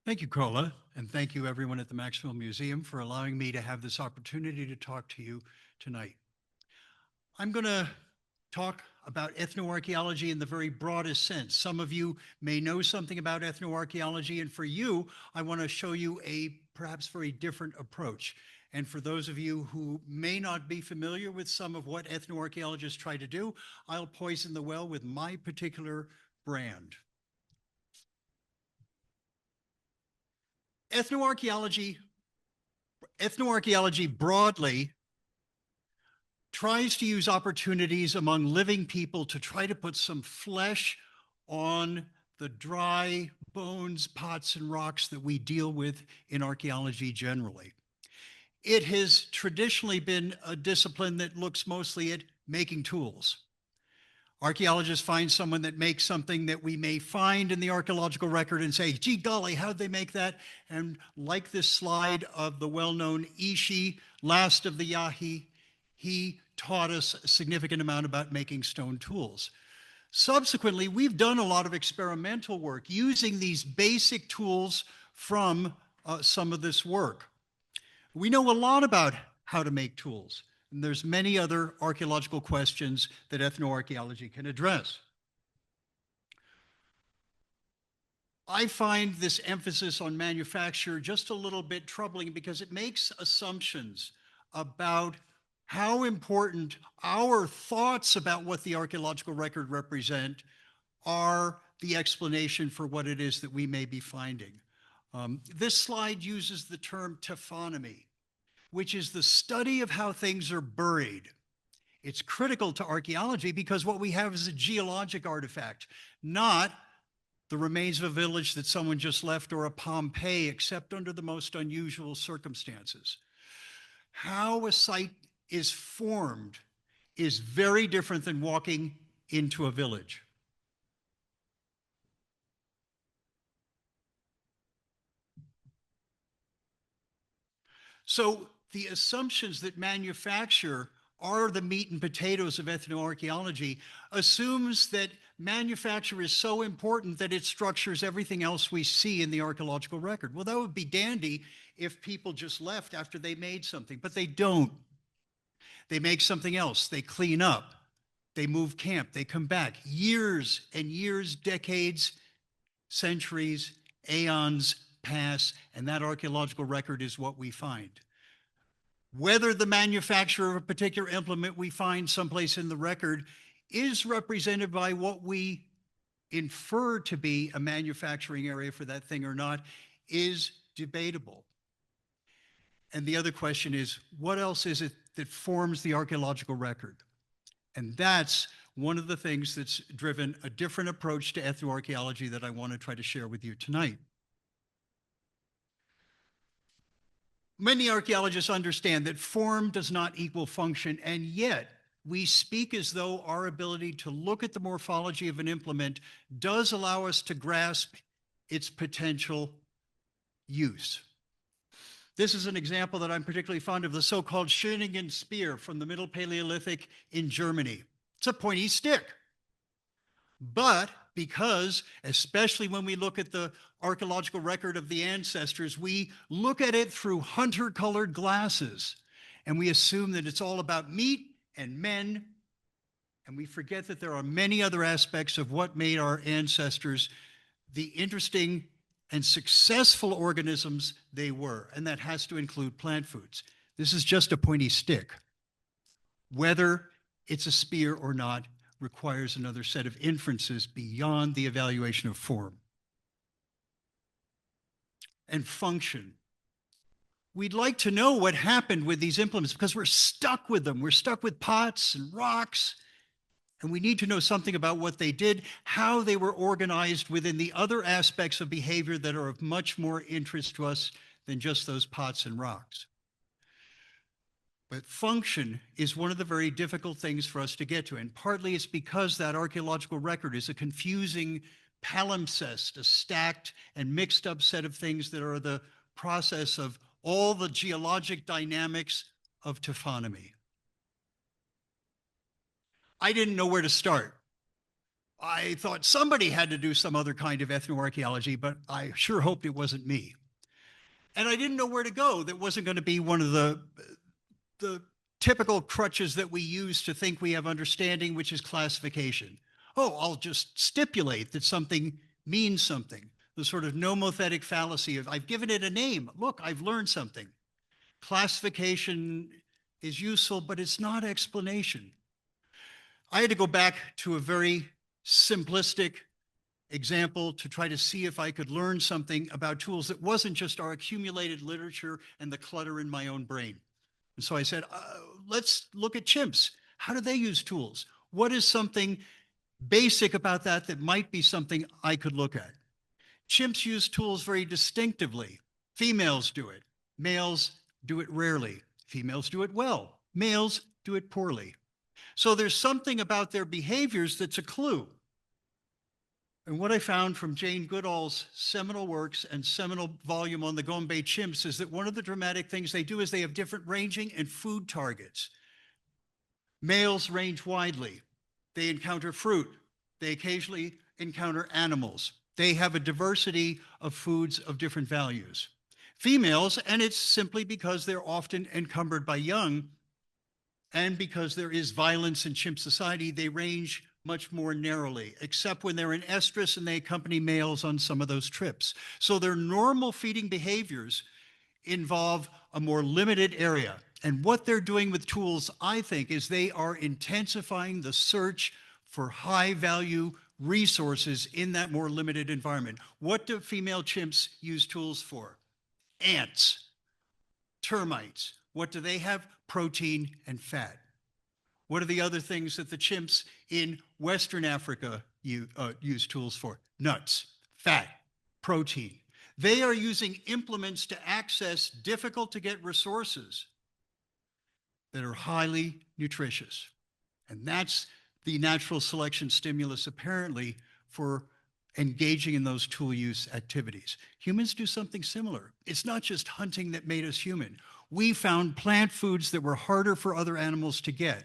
Thank you, Carla, and thank you everyone at the Maxwell Museum for allowing me to have this opportunity to talk to you tonight. I'm going to talk about ethnoarchaeology in the very broadest sense. Some of you may know something about ethnoarchaeology, and for you, I want to show you a perhaps very different approach. And for those of you who may not be familiar with some of what ethnoarchaeologists try to do, I'll poison the well with my particular brand. Ethnoarchaeology broadly tries to use opportunities among living people to try to put some flesh on the dry bones, pots, and rocks that we deal with in archaeology generally. It has traditionally been a discipline that looks mostly at making tools. Archaeologists find someone that makes something that we may find in the archaeological record and say, gee golly, how'd they make that? And like this slide of the well-known Ishi, last of the Yahi, he taught us a significant amount about making stone tools. Subsequently, we've done a lot of experimental work using these basic tools from some of this work. We know a lot about how to make tools. And there's many other archaeological questions that ethnoarchaeology can address. I find this emphasis on manufacture just a little bit troubling because it makes assumptions about how important our thoughts about what the archaeological record represent are the explanation for what it is that we may be finding. This slide uses the term taphonomy, which is the study of how things are buried. It's critical to archaeology because what we have is a geologic artifact, not the remains of a village that someone just left or a Pompeii, except under the most unusual circumstances. How a site is formed is very different than walking into a village. So the assumptions that manufacture are the meat and potatoes of ethnoarchaeology assumes that manufacture is so important that it structures everything else we see in the archaeological record. Well, that would be dandy if people just left after they made something, but they don't. They make something else, they clean up, they move camp, they come back. Years and years, decades, centuries, aeons pass, and that archaeological record is what we find. Whether the manufacture of a particular implement we find someplace in the record is represented by what we infer to be a manufacturing area for that thing or not is debatable. And the other question is, what else is it that forms the archaeological record? And that's one of the things that's driven a different approach to ethnoarchaeology that I want to try to share with you tonight. Many archaeologists understand that form does not equal function, and yet we speak as though our ability to look at the morphology of an implement does allow us to grasp its potential use. This is an example that I'm particularly fond of, the so-called Schöningen spear from the Middle Paleolithic in Germany. It's a pointy stick. But because, especially when we look at the archaeological record of the ancestors, we look at it through hunter-colored glasses, and we assume that it's all about meat and men, and we forget that there are many other aspects of what made our ancestors the interesting and successful organisms they were, and that has to include plant foods. This is just a pointy stick. Whether it's a spear or not requires another set of inferences beyond the evaluation of form. And function. We'd like to know what happened with these implements because we're stuck with them. We're stuck with pots and rocks, and we need to know something about what they did, how they were organized within the other aspects of behavior that are of much more interest to us than just those pots and rocks. But function is one of the very difficult things for us to get to, and partly it's because that archaeological record is a confusing palimpsest, a stacked and mixed up set of things that are the process of all the geologic dynamics of taphonomy. I didn't know where to start. I thought somebody had to do some other kind of ethnoarchaeology, but I sure hoped it wasn't me. And I didn't know where to go. That wasn't going to be one of the typical crutches that we use to think we have understanding, which is classification. Oh, I'll just stipulate that something means something. The sort of nomothetic fallacy of I've given it a name. Look, I've learned something. Classification is useful, but it's not explanation. I had to go back to a very simplistic example to try to see if I could learn something about tools that wasn't just our accumulated literature and the clutter in my own brain. And so I said, let's look at chimps. How do they use tools? What is something basic about that that might be something I could look at? Chimps use tools very distinctively. Females do it. Males do it rarely. Females do it well. Males do it poorly. So there's something about their behaviors that's a clue. And what I found from Jane Goodall's seminal works and seminal volume on the Gombe chimps is that one of the dramatic things they do is they have different ranging and food targets. Males range widely. They encounter fruit. They occasionally encounter animals. They have a diversity of foods of different values. Females, and it's simply because they're often encumbered by young, and because there is violence in chimp society, they range much more narrowly, except when they're in estrus and they accompany males on some of those trips. So their normal feeding behaviors involve a more limited area. And what they're doing with tools, I think, is they are intensifying the search for high value resources in that more limited environment. What do female chimps use tools for? Ants, termites. What do they have? Protein and fat. What are the other things that the chimps in Western Africa use tools for? Nuts, fat, protein. They are using implements to access difficult to get resources that are highly nutritious. And that's the natural selection stimulus apparently for engaging in those tool use activities. Humans do something similar. It's not just hunting that made us human. We found plant foods that were harder for other animals to get.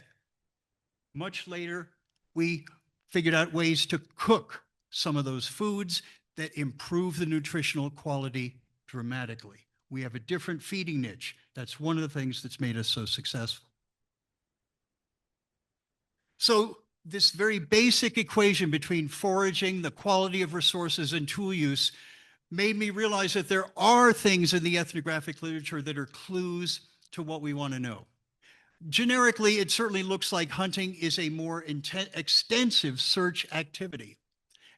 Much later, we figured out ways to cook some of those foods that improve the nutritional quality dramatically. We have a different feeding niche. That's one of the things that's made us so successful. So this very basic equation between foraging, the quality of resources, and tool use made me realize that there are things in the ethnographic literature that are clues to what we want to know. Generically, it certainly looks like hunting is a more extensive search activity,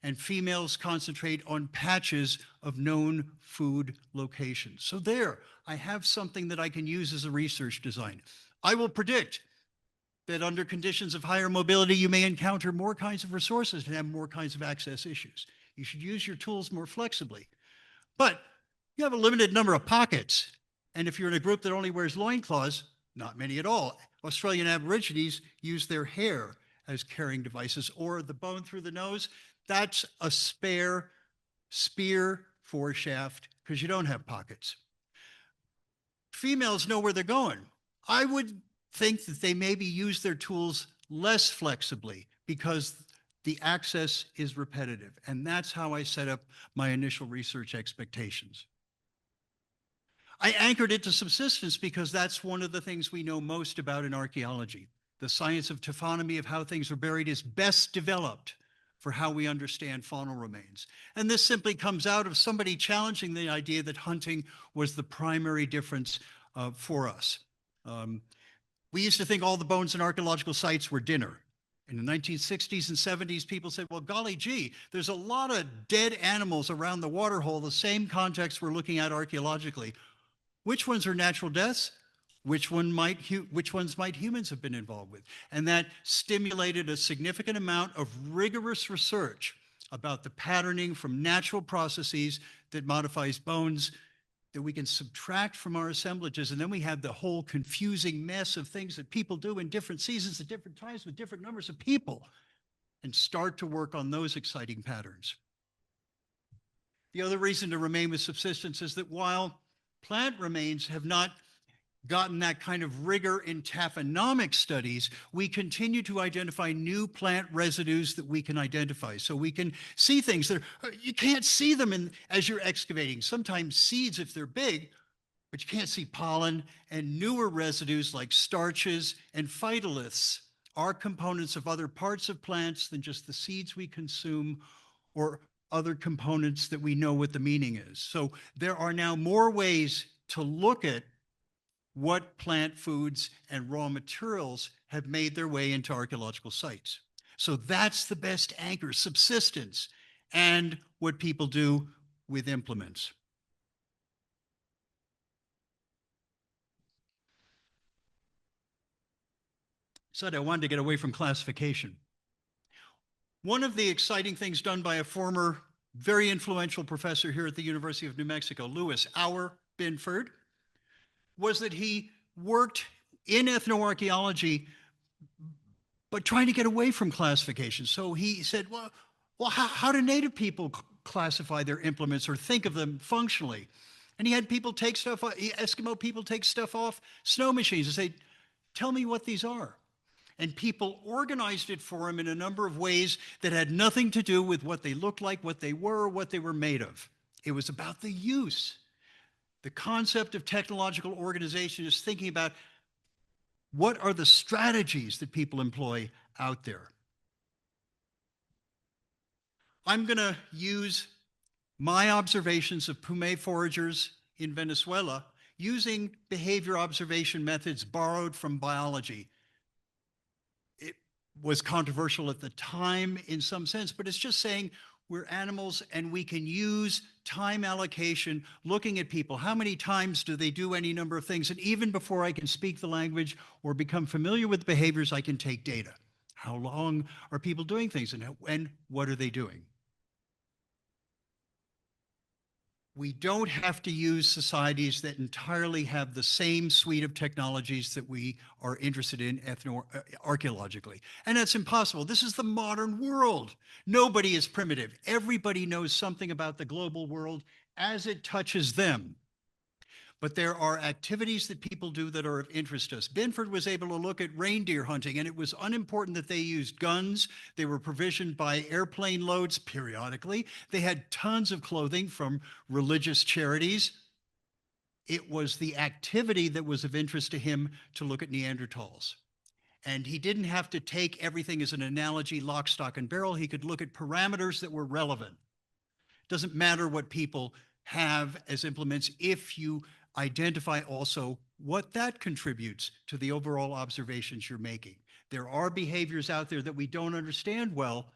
and females concentrate on patches of known food locations. So there, I have something that I can use as a research design. I will predict that under conditions of higher mobility, you may encounter more kinds of resources and have more kinds of access issues. You should use your tools more flexibly. But you have a limited number of pockets. And if you're in a group that only wears loincloths, not many at all. Australian Aborigines use their hair as carrying devices, or the bone through the nose. That's a spare spear foreshaft because you don't have pockets. Females know where they're going. I would think that they maybe use their tools less flexibly because the access is repetitive. And that's how I set up my initial research expectations. I anchored it to subsistence because that's one of the things we know most about in archaeology. The science of taphonomy, of how things are buried, is best developed for how we understand faunal remains. And this simply comes out of somebody challenging the idea that hunting was the primary difference for us. We used to think all the bones in archaeological sites were dinner. In the 1960s and 70s, people said, well, golly gee, there's a lot of dead animals around the waterhole, the same context we're looking at archaeologically. Which ones are natural deaths? Which ones might humans have been involved with? And that stimulated a significant amount of rigorous research about the patterning from natural processes that modifies bones that we can subtract from our assemblages. And then we have the whole confusing mess of things that people do in different seasons at different times with different numbers of people, and start to work on those exciting patterns. The other reason to remain with subsistence is that while plant remains have not gotten that kind of rigor in taphonomic studies, we continue to identify new plant residues that we can identify. So we can see things that you can't see them as you're excavating. Sometimes seeds, if they're big, but you can't see pollen, and newer residues like starches and phytoliths are components of other parts of plants than just the seeds we consume or other components that we know what the meaning is. So there are now more ways to look at what plant foods and raw materials have made their way into archaeological sites. So that's the best anchor, subsistence, and what people do with implements. Said I wanted to get away from classification. One of the exciting things done by a former very influential professor here at the University of New Mexico, Lewis Auer Binford, was that he worked in ethnoarchaeology, but trying to get away from classification. So he said, well, how do Native people classify their implements or think of them functionally? And he had people take stuff off, Eskimo people take stuff off snow machines and say, tell me what these are. And people organized it for him in a number of ways that had nothing to do with what they looked like, what they were, what they were made of. It was about the use. The concept of technological organization is thinking about what are the strategies that people employ out there. I'm going to use my observations of Pumé foragers in Venezuela using behavior observation methods borrowed from biology. It was controversial at the time in some sense, but it's just saying we're animals and we can use time allocation, looking at people. How many times do they do any number of things? And even before I can speak the language or become familiar with behaviors, I can take data. How long are people doing things and what are they doing? We don't have to use societies that entirely have the same suite of technologies that we are interested in archaeologically. And that's impossible. This is the modern world. Nobody is primitive. Everybody knows something about the global world as it touches them. But there are activities that people do that are of interest to us. Binford was able to look at reindeer hunting, and it was unimportant that they used guns. They were provisioned by airplane loads periodically. They had tons of clothing from religious charities. It was the activity that was of interest to him to look at Neanderthals. And he didn't have to take everything as an analogy, lock, stock, and barrel. He could look at parameters that were relevant. It doesn't matter what people have as implements if you identify also what that contributes to the overall observations you're making. There are behaviors out there that we don't understand well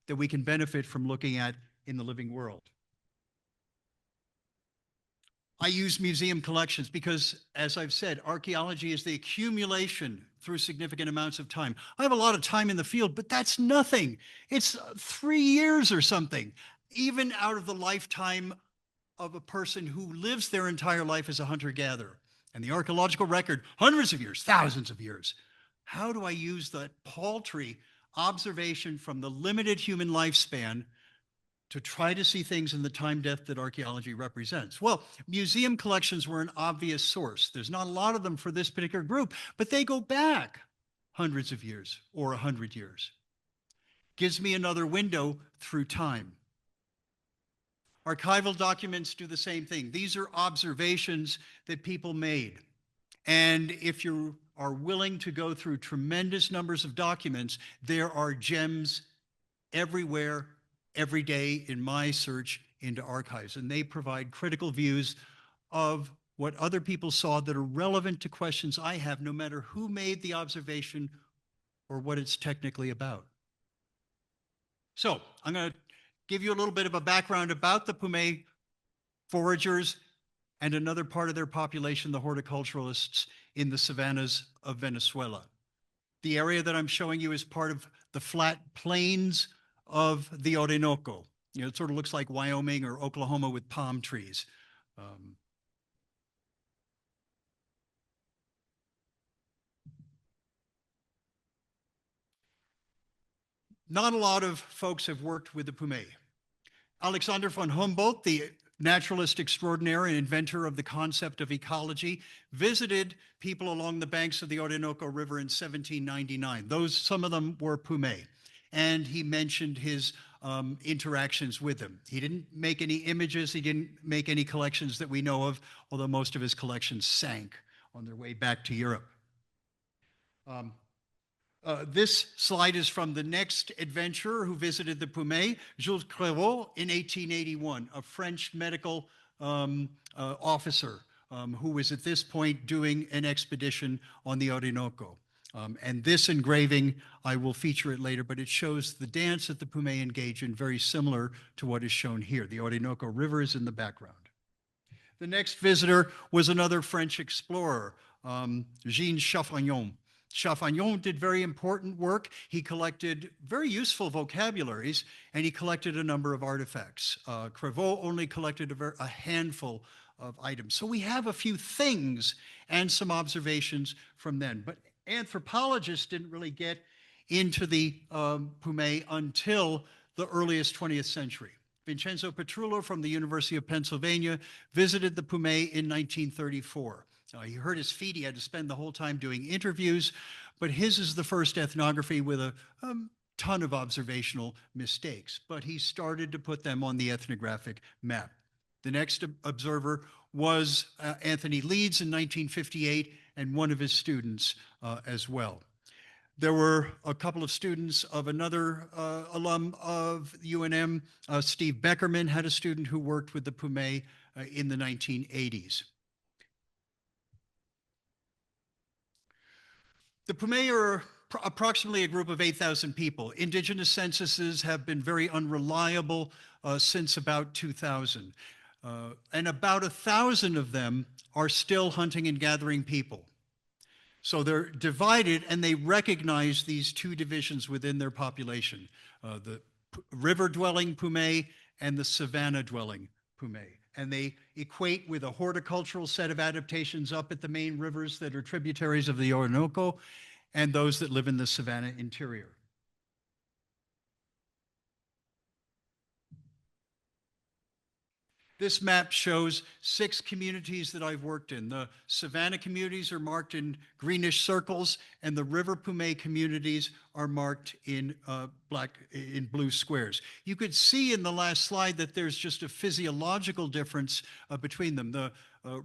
that we can benefit from looking at in the living world. I use museum collections because, as I've said, archaeology is the accumulation through significant amounts of time. I have a lot of time in the field, but that's nothing. It's 3 years or something, even out of the lifetime of a person who lives their entire life as a hunter-gatherer. And the archaeological record, hundreds of years, thousands of years. How do I use that paltry observation from the limited human lifespan to try to see things in the time depth that archaeology represents? Well, museum collections were an obvious source. There's not a lot of them for this particular group, but they go back hundreds of years or 100 years. Gives me another window through time. Archival documents do the same thing. These are observations that people made. And if you are willing to go through tremendous numbers of documents, there are gems everywhere, every day in my search into archives. And they provide critical views of what other people saw that are relevant to questions I have, no matter who made the observation or what it's technically about. So I'm going to give you a little bit of a background about the Pumé foragers and another part of their population, the horticulturalists in the savannas of Venezuela. The area that I'm showing you is part of the flat plains of the Orinoco. You know, it sort of looks like Wyoming or Oklahoma with palm trees. Not a lot of folks have worked with the Pumé. Alexander von Humboldt, the naturalist extraordinaire and inventor of the concept of ecology, visited people along the banks of the Orinoco River in 1799. Some of them were Pumé. And he mentioned his interactions with them. He didn't make any images. He didn't make any collections that we know of, although most of his collections sank on their way back to Europe. This slide is from the next adventurer who visited the Pumé, Jules Crévaux, in 1881, a French medical officer who was at this point doing an expedition on the Orinoco. And this engraving, I will feature it later, but it shows the dance that the Pumé engage in, very similar to what is shown here. The Orinoco River is in the background. The next visitor was another French explorer, Jean Chafagnon. Chafagnon did very important work. He collected very useful vocabularies, and he collected a number of artifacts. Crévaux only collected a handful of items. So we have a few things and some observations from then. But anthropologists didn't really get into the Pumé until the earliest 20th century. Vincenzo Petrullo from the University of Pennsylvania visited the Pumé in 1934. He hurt his feet. He had to spend the whole time doing interviews, but his is the first ethnography with a ton of observational mistakes, but he started to put them on the ethnographic map. The next observer was Anthony Leeds in 1958, and one of his students as well. There were a couple of students of another alum of UNM. Steve Beckerman had a student who worked with the Pumé in the 1980s. The Pumé are approximately a group of 8,000 people. Indigenous censuses have been very unreliable since about 2000. And about 1,000 of them are still hunting and gathering people. So they're divided, and they recognize these two divisions within their population, the river-dwelling Pumé and the savanna-dwelling Pumé. And they equate with a horticultural set of adaptations up at the main rivers that are tributaries of the Orinoco and those that live in the savanna interior. This map shows 6 communities that I've worked in. The savanna communities are marked in greenish circles, and the river Pumé communities are marked in blue squares. You could see in the last slide that there's just a physiological difference between them. The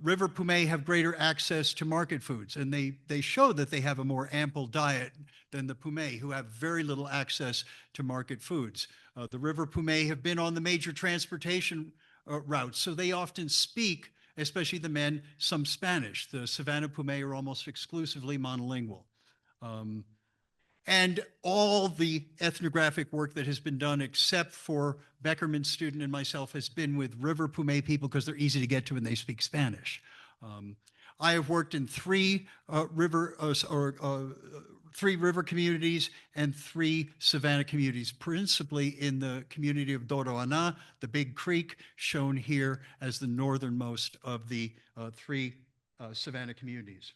river Pumé have greater access to market foods, and they show that they have a more ample diet than the Pumé, who have very little access to market foods. The river Pumé have been on the major transportation routes, so they often speak, especially the men, some Spanish. The Savanna Pumé are almost exclusively monolingual. And all the ethnographic work that has been done, except for Beckerman's student and myself, has been with river Pumé people because they're easy to get to and they speak Spanish. I have worked in 3 river communities and 3 savanna communities, principally in the community of Doroana, the big creek, shown here as the northernmost of the 3 savanna communities.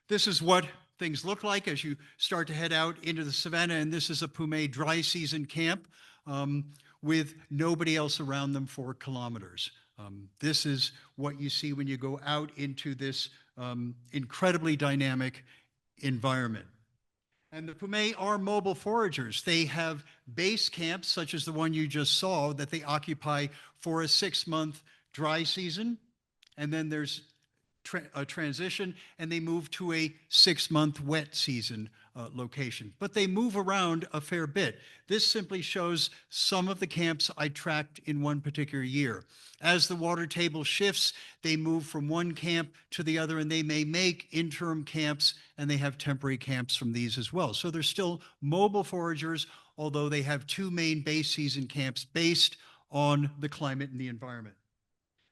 This is what things look like as you start to head out into the savanna, and this is a Pumé dry season camp with nobody else around them for kilometers. This is what you see when you go out into this incredibly dynamic environment. And the Pumé are mobile foragers. They have base camps, such as the one you just saw, that they occupy for a 6-month dry season. And then there's a transition, and they move to a 6-month wet season location. But they move around a fair bit. This simply shows some of the camps I tracked in one particular year. As the water table shifts, they move from one camp to the other, and they may make interim camps, and they have temporary camps from these as well. So they're still mobile foragers, although they have 2 main base season camps based on the climate and the environment.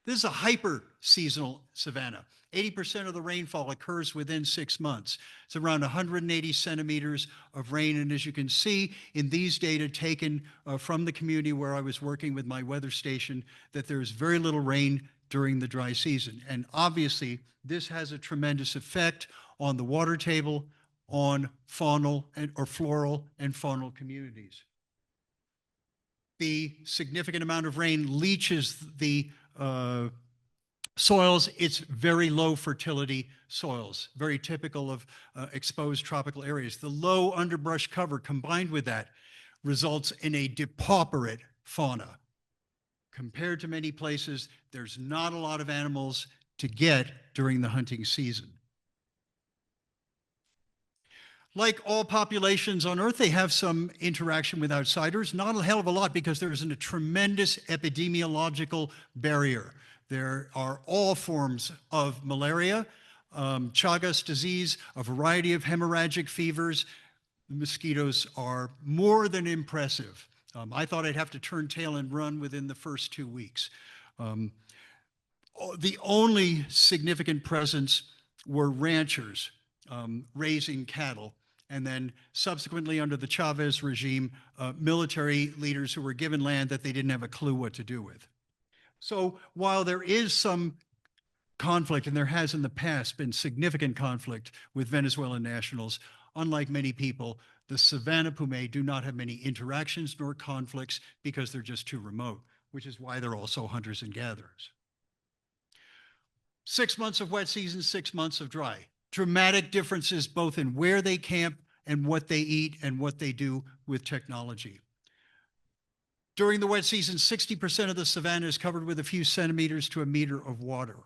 This is a hyper-seasonal savanna. 80% of the rainfall occurs within 6 months. It's around 180 centimeters of rain. And as you can see in these data taken from the community where I was working with my weather station, that there's very little rain during the dry season. And obviously, this has a tremendous effect on the water table, on faunal or floral and faunal communities. the significant amount of rain leaches the soils. It's very low fertility soils, very typical of exposed tropical areas. The low underbrush cover combined with that results in a depauperate fauna. Compared to many places, there's not a lot of animals to get during the hunting season. Like all populations on Earth, they have some interaction with outsiders, not a hell of a lot because there isn't a tremendous epidemiological barrier. There are all forms of malaria, Chagas disease, a variety of hemorrhagic fevers. The mosquitoes are more than impressive. I thought I'd have to turn tail and run within the first 2 weeks. The only significant presence were ranchers raising cattle, and then subsequently under the Chavez regime, military leaders who were given land that they didn't have a clue what to do with. So while there is some conflict, and there has in the past been significant conflict with Venezuelan nationals, unlike many people, the Savanna Pumé do not have many interactions nor conflicts because they're just too remote, which is why they're also hunters and gatherers. 6 months of wet season, 6 months of dry. Dramatic differences both in where they camp and what they eat and what they do with technology. During the wet season, 60% of the savanna is covered with a few centimeters to a meter of water.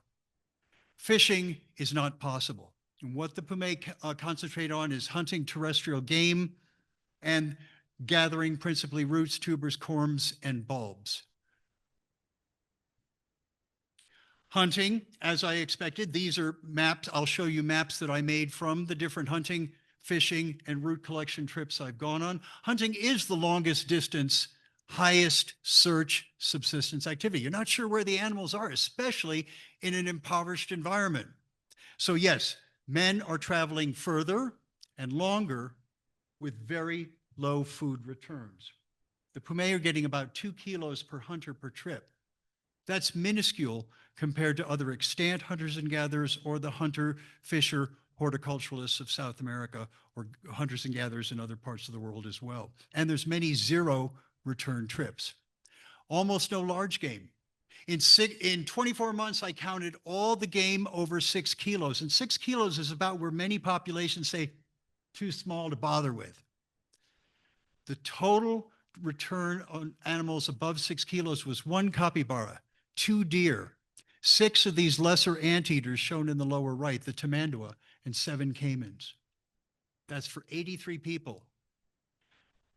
Fishing is not possible. And what the Pumé concentrate on is hunting terrestrial game and gathering principally roots, tubers, corms, and bulbs. Hunting, as I expected, these are maps. I'll show you maps that I made from the different hunting, fishing, and root collection trips I've gone on. Hunting is the longest distance, highest search subsistence activity. You're not sure where the animals are, especially in an impoverished environment. So yes, men are traveling further and longer with very low food returns. The Pumé are getting about 2 kilos per hunter per trip. That's minuscule compared to other extant hunters and gatherers or the hunter, fisher, horticulturalists of South America or hunters and gatherers in other parts of the world as well. And there's many zero return trips. Almost no large game. In 24 months, I counted all the game over 6 kilos. And 6 kilos is about where many populations say too small to bother with. The total return on animals above 6 kilos was 1 capybara, 2 deer, 6 of these lesser anteaters shown in the lower right, the tamandua, and 7 caimans. That's for 83 people.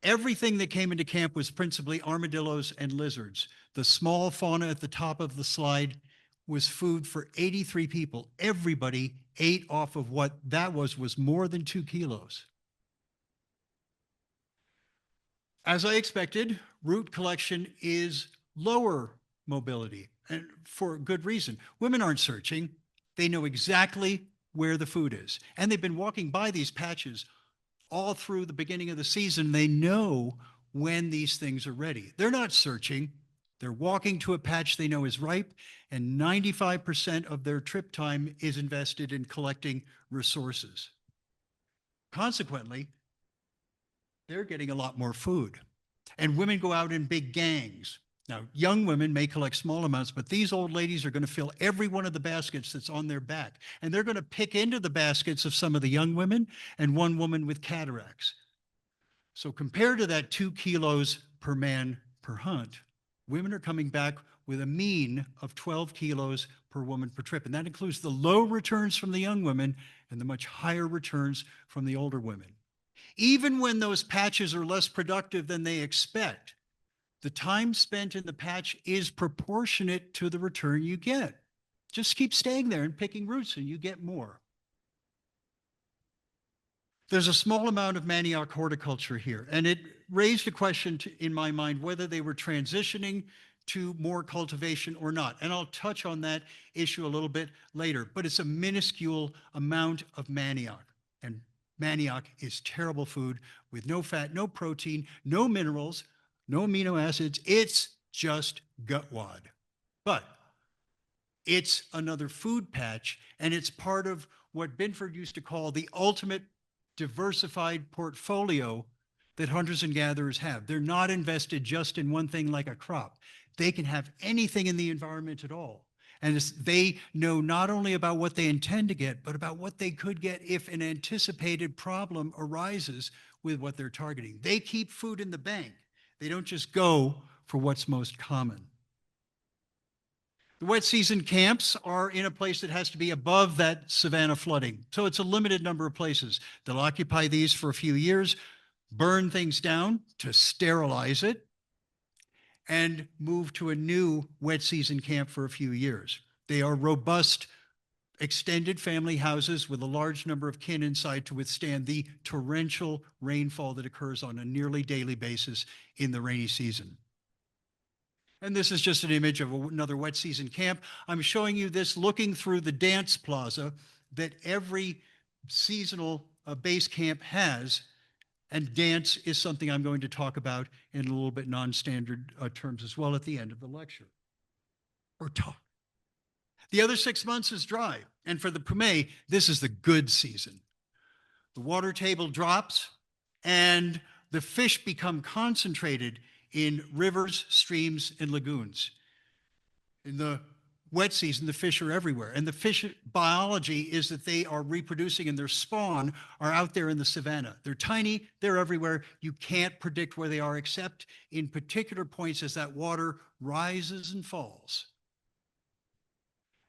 Everything that came into camp was principally armadillos and lizards. The small fauna at the top of the slide was food for 83 people. Everybody ate off of what that was more than 2 kilos. As I expected, root collection is lower mobility, and for good reason. Women aren't searching. They know exactly where the food is. And they've been walking by these patches all through the beginning of the season. They know when these things are ready. They're not searching. They're walking to a patch they know is ripe, and 95% of their trip time is invested in collecting resources. Consequently, they're getting a lot more food. And women go out in big gangs. Now, young women may collect small amounts, but these old ladies are going to fill every one of the baskets that's on their back. And they're going to pick into the baskets of some of the young women and one woman with cataracts. So compared to that 2 kilos per man per hunt, women are coming back with a mean of 12 kilos per woman per trip. And that includes the low returns from the young women and the much higher returns from the older women. Even when those patches are less productive than they expect, the time spent in the patch is proportionate to the return you get. Just keep staying there and picking roots and you get more. There's a small amount of manioc horticulture here, and it raised a question in my mind whether they were transitioning to more cultivation or not. And I'll touch on that issue a little bit later, but it's a minuscule amount of manioc. And manioc is terrible food with no fat, no protein, no minerals, no amino acids. It's just gut wad. But it's another food patch, and it's part of what Binford used to call the ultimate diversified portfolio that hunters and gatherers have. They're not invested just in one thing like a crop. They can have anything in the environment at all. And they know not only about what they intend to get, but about what they could get if an anticipated problem arises with what they're targeting. They keep food in the bank. They don't just go for what's most common. The wet season camps are in a place that has to be above that savanna flooding. So it's a limited number of places. They'll occupy these for a few years, burn things down to sterilize it, and move to a new wet season camp for a few years. They are robust, extended family houses with a large number of kin inside to withstand the torrential rainfall that occurs on a nearly daily basis in the rainy season. And this is just an image of another wet season camp. I'm showing you this looking through the dance plaza that every seasonal base camp has. And dance is something I'm going to talk about in a little bit non-standard terms as well at the end of the lecture. Or talk. The other 6 months is dry. And for the Pumé, this is the good season. The water table drops and the fish become concentrated in rivers, streams, and lagoons. In the wet season, the fish are everywhere. And the fish biology is that they are reproducing and their spawn are out there in the savanna. They're tiny, they're everywhere. You can't predict where they are except in particular points as that water rises and falls.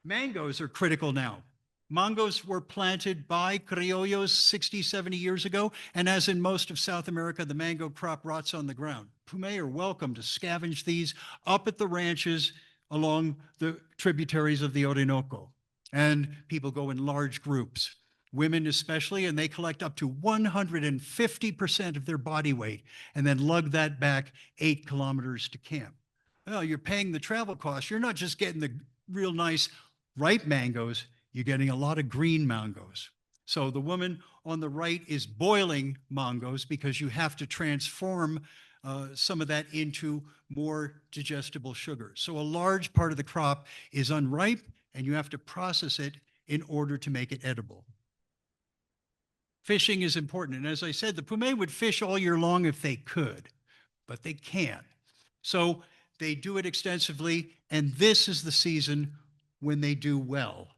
Mangoes are critical now. Mangoes were planted by criollos 60, 70 years ago, and as in most of South America, the mango crop rots on the ground. Pumé are welcome to scavenge these up at the ranches along the tributaries of the Orinoco. And people go in large groups, women especially, and they collect up to 150% of their body weight and then lug that back 8 kilometers to camp. Well, you're paying the travel costs. You're not just getting the real nice ripe mangoes, you're getting a lot of green mangoes. So the woman on the right is boiling mangoes because you have to transform some of that into more digestible sugar. So a large part of the crop is unripe and you have to process it in order to make it edible. Fishing is important. And as I said, the Pumé would fish all year long if they could, but they can't. So they do it extensively, and this is the season when they do well.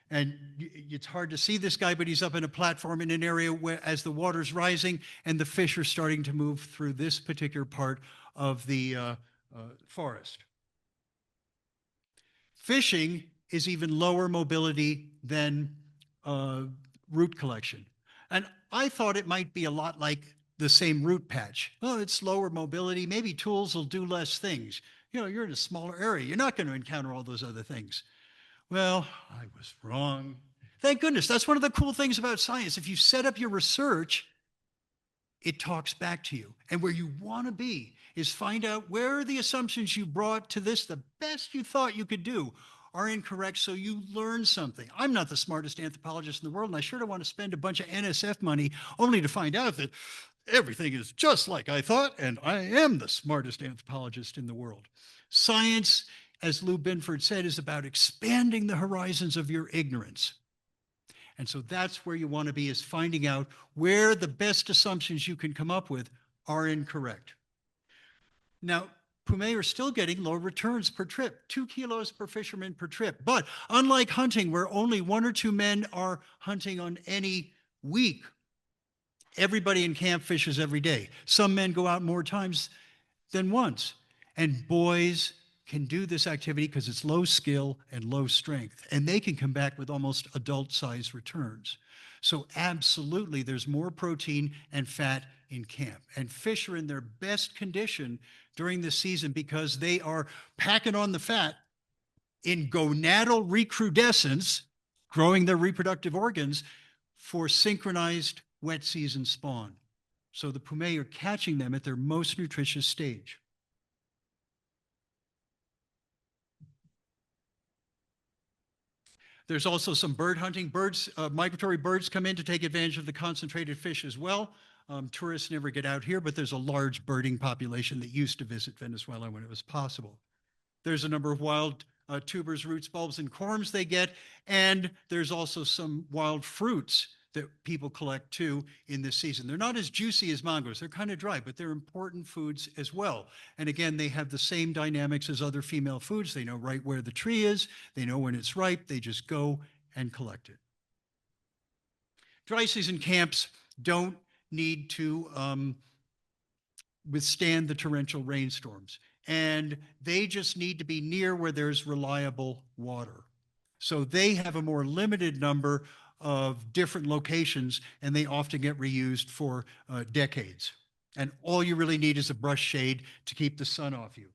And it's hard to see this guy, but he's up in a platform in an area where as the water's rising and the fish are starting to move through this particular part of the forest. Fishing is even lower mobility than root collection. And I thought it might be a lot like the same root patch. Oh, it's lower mobility. Maybe tools will do less things. You know, you're in a smaller area. You're not going to encounter all those other things. Well, I was wrong. Thank goodness. That's one of the cool things about science. If you set up your research, it talks back to you. And where you want to be is find out where the assumptions you brought to this, the best you thought you could do, are incorrect, so you learn something. I'm not the smartest anthropologist in the world, and I sure don't want to spend a bunch of NSF money only to find out that everything is just like I thought, and I am the smartest anthropologist in the world. Science, as Lou Binford said, is about expanding the horizons of your ignorance. And so that's where you want to be, is finding out where the best assumptions you can come up with are incorrect. Now, Pumé are still getting low returns per trip, 2 kilos per fisherman per trip. But unlike hunting, where only 1 or 2 men are hunting on any week, everybody in camp fishes every day. Some men go out more times than once. And boys can do this activity because it's low skill and low strength. And they can come back with almost adult-sized returns. So absolutely, there's more protein and fat in camp. And fish are in their best condition during this season because they are packing on the fat in gonadal recrudescence, growing their reproductive organs for synchronized wet season spawn. So the Pumé are catching them at their most nutritious stage. There's also some bird hunting. Birds, migratory birds come in to take advantage of the concentrated fish as well. Tourists never get out here, but there's a large birding population that used to visit Venezuela when it was possible. There's a number of wild tubers, roots, bulbs, and corms they get, and there's also some wild fruits that people collect too in this season. They're not as juicy as mangoes. They're kind of dry, but they're important foods as well. And again, they have the same dynamics as other female foods. They know right where the tree is. They know when it's ripe. They just go and collect it. Dry season camps don't need to withstand the torrential rainstorms, and they just need to be near where there's reliable water. So they have a more limited number of different locations, and they often get reused for decades. And all you really need is a brush shade to keep the sun off you.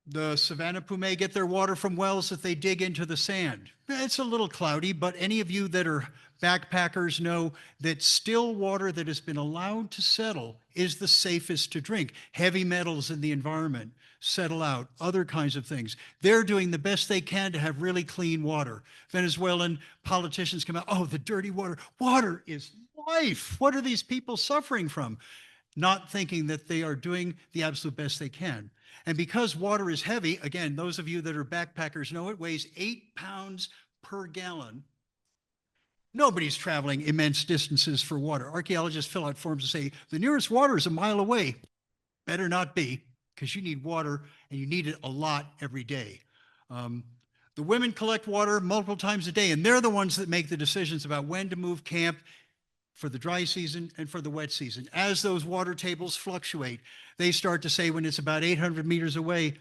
The Savanna Pumé get their water from wells that they dig into the sand. It's a little cloudy, but any of you that are backpackers know that still water that has been allowed to settle is the safest to drink. Heavy metals in the environment settle out, other kinds of things. They're doing the best they can to have really clean water. Venezuelan politicians come out, oh, the dirty water. Water is life. What are these people suffering from? Not thinking that they are doing the absolute best they can. And because water is heavy, again, those of you that are backpackers know it weighs 8 pounds per gallon. Nobody's traveling immense distances for water. Archaeologists fill out forms and say, the nearest water is a mile away. Better not be, because you need water and you need it a lot every day. The women collect water multiple times a day, and they're the ones that make the decisions about when to move camp for the dry season and for the wet season. As those water tables fluctuate, they start to say when it's about 800 meters away,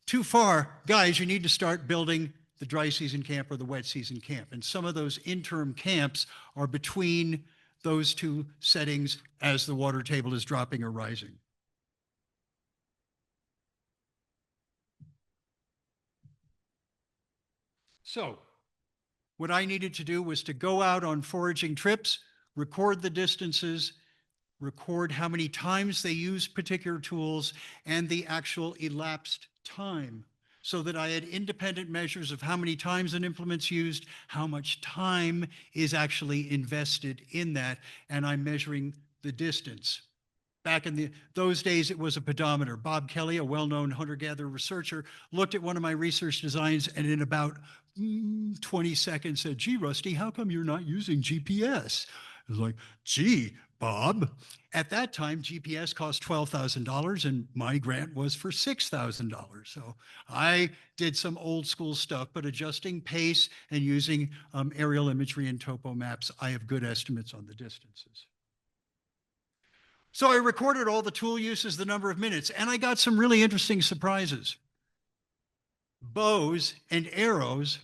too far, guys, you need to start building the dry season camp or the wet season camp. And some of those interim camps are between those two settings as the water table is dropping or rising. So what I needed to do was to go out on foraging trips, record the distances, record how many times they use particular tools, and the actual elapsed time, so that I had independent measures of how many times an implement's used, how much time is actually invested in that, and I'm measuring the distance. Back in those days, it was a pedometer. Bob Kelly, a well-known hunter-gatherer researcher, looked at one of my research designs and in about 20 seconds said, gee, Rusty, how come you're not using GPS? I was like, gee, Bob. At that time, GPS cost $12,000 and my grant was for $6,000. So I did some old school stuff, but adjusting pace and using aerial imagery and topo maps, I have good estimates on the distances. So I recorded all the tool uses, the number of minutes, and I got some really interesting surprises. Bows and arrows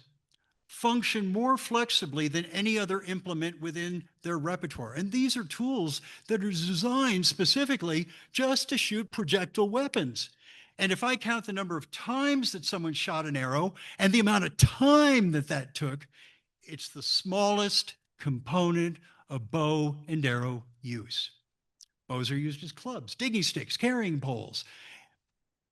function more flexibly than any other implement within their repertoire. And these are tools that are designed specifically just to shoot projectile weapons. And if I count the number of times that someone shot an arrow and the amount of time that that took, it's the smallest component of bow and arrow use. Bows are used as clubs, digging sticks, carrying poles,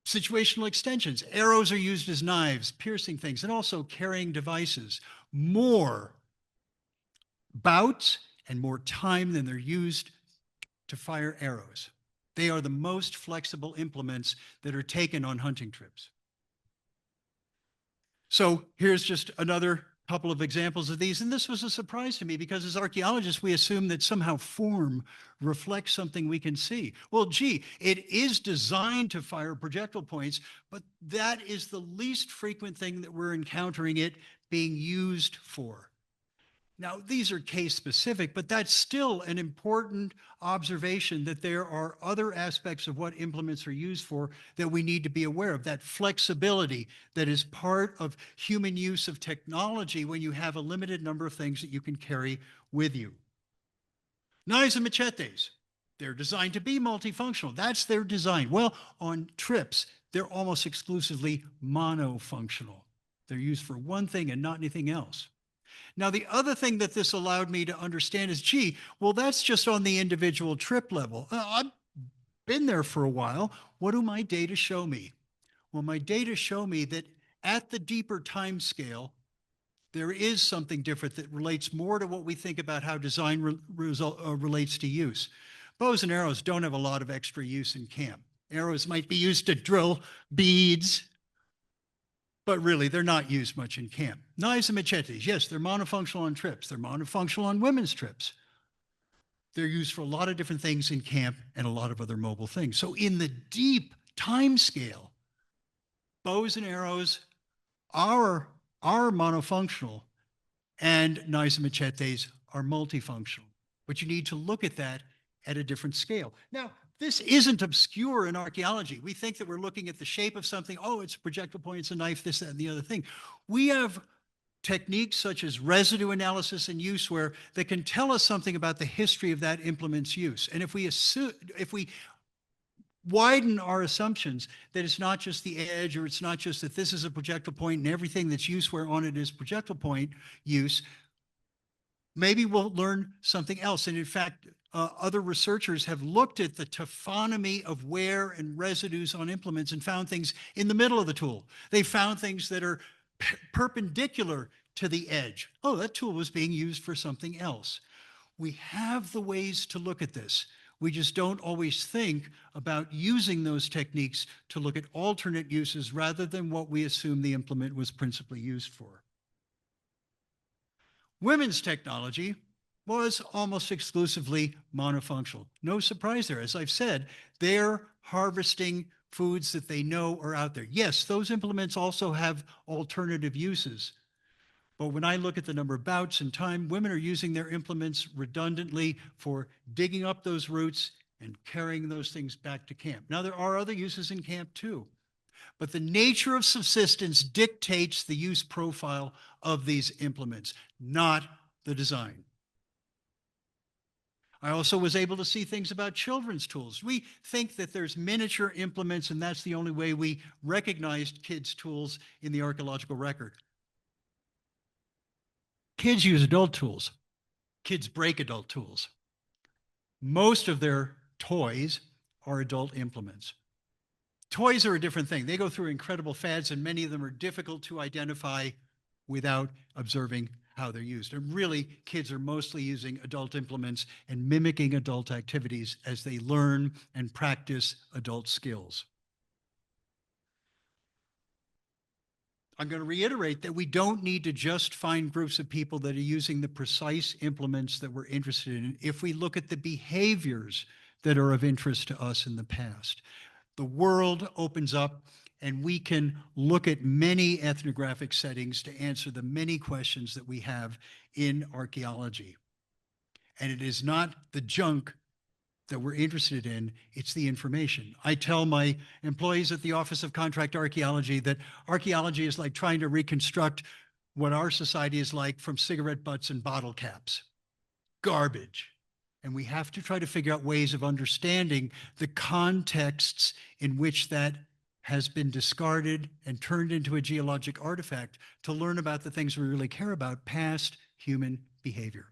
situational extensions. Arrows are used as knives, piercing things, and also carrying devices. More bouts and more time than they're used to fire arrows. They are the most flexible implements that are taken on hunting trips. So here's just another couple of examples of these. And this was a surprise to me because as archaeologists, we assume that somehow form reflects something we can see. Well, gee, it is designed to fire projectile points, but that is the least frequent thing that we're encountering it being used for. Now, these are case specific, but that's still an important observation that there are other aspects of what implements are used for that we need to be aware of, that flexibility that is part of human use of technology when you have a limited number of things that you can carry with you. Knives and machetes, they're designed to be multifunctional. That's their design. Well, on trips, they're almost exclusively monofunctional. They're used for one thing and not anything else. Now, the other thing that this allowed me to understand is, gee, well, that's just on the individual trip level. I've been there for a while. What do my data show me? Well, my data show me that at the deeper time scale, there is something different that relates more to what we think about how design relates to use. Bows and arrows don't have a lot of extra use in camp. Arrows might be used to drill beads, but really they're not used much in camp. Knives and machetes, yes, they're monofunctional on trips. They're monofunctional on women's trips. They're used for a lot of different things in camp and a lot of other mobile things. So in the deep time scale, bows and arrows are monofunctional and knives and machetes are multifunctional. But you need to look at that at a different scale. Now, this isn't obscure in archaeology. We think that we're looking at the shape of something. Oh, it's a projectile point, it's a knife, this, that, and the other thing. We have techniques such as residue analysis and use where that can tell us something about the history of that implement's use. And if we widen our assumptions that it's not just the edge, or it's not just that this is a projectile point and everything that's useware on it is projectile point use, maybe we'll learn something else. And in fact, other researchers have looked at the taphonomy of wear and residues on implements and found things in the middle of the tool. They found things that are perpendicular to the edge. Oh, that tool was being used for something else. We have the ways to look at this. We just don't always think about using those techniques to look at alternate uses rather than what we assume the implement was principally used for. Women's technology was almost exclusively monofunctional. No surprise there. As I've said, they're harvesting foods that they know are out there. Yes, those implements also have alternative uses. But when I look at the number of bouts and time, women are using their implements redundantly for digging up those roots and carrying those things back to camp. Now, there are other uses in camp too, but the nature of subsistence dictates the use profile of these implements, not the design. I also was able to see things about children's tools. We think that there's miniature implements, and that's the only way we recognized kids' tools in the archaeological record. Kids use adult tools. Kids break adult tools. Most of their toys are adult implements. Toys are a different thing. They go through incredible fads, and many of them are difficult to identify without observing how they're used. And really, kids are mostly using adult implements and mimicking adult activities as they learn and practice adult skills. I'm going to reiterate that we don't need to just find groups of people that are using the precise implements that we're interested in if we look at the behaviors that are of interest to us in the past. The world opens up and we can look at many ethnographic settings to answer the many questions that we have in archaeology. And it is not the junk that we're interested in, it's the information. I tell my employees at the Office of Contract Archaeology that archaeology is like trying to reconstruct what our society is like from cigarette butts and bottle caps. Garbage. And we have to try to figure out ways of understanding the contexts in which that has been discarded and turned into a geologic artifact to learn about the things we really care about, past human behavior.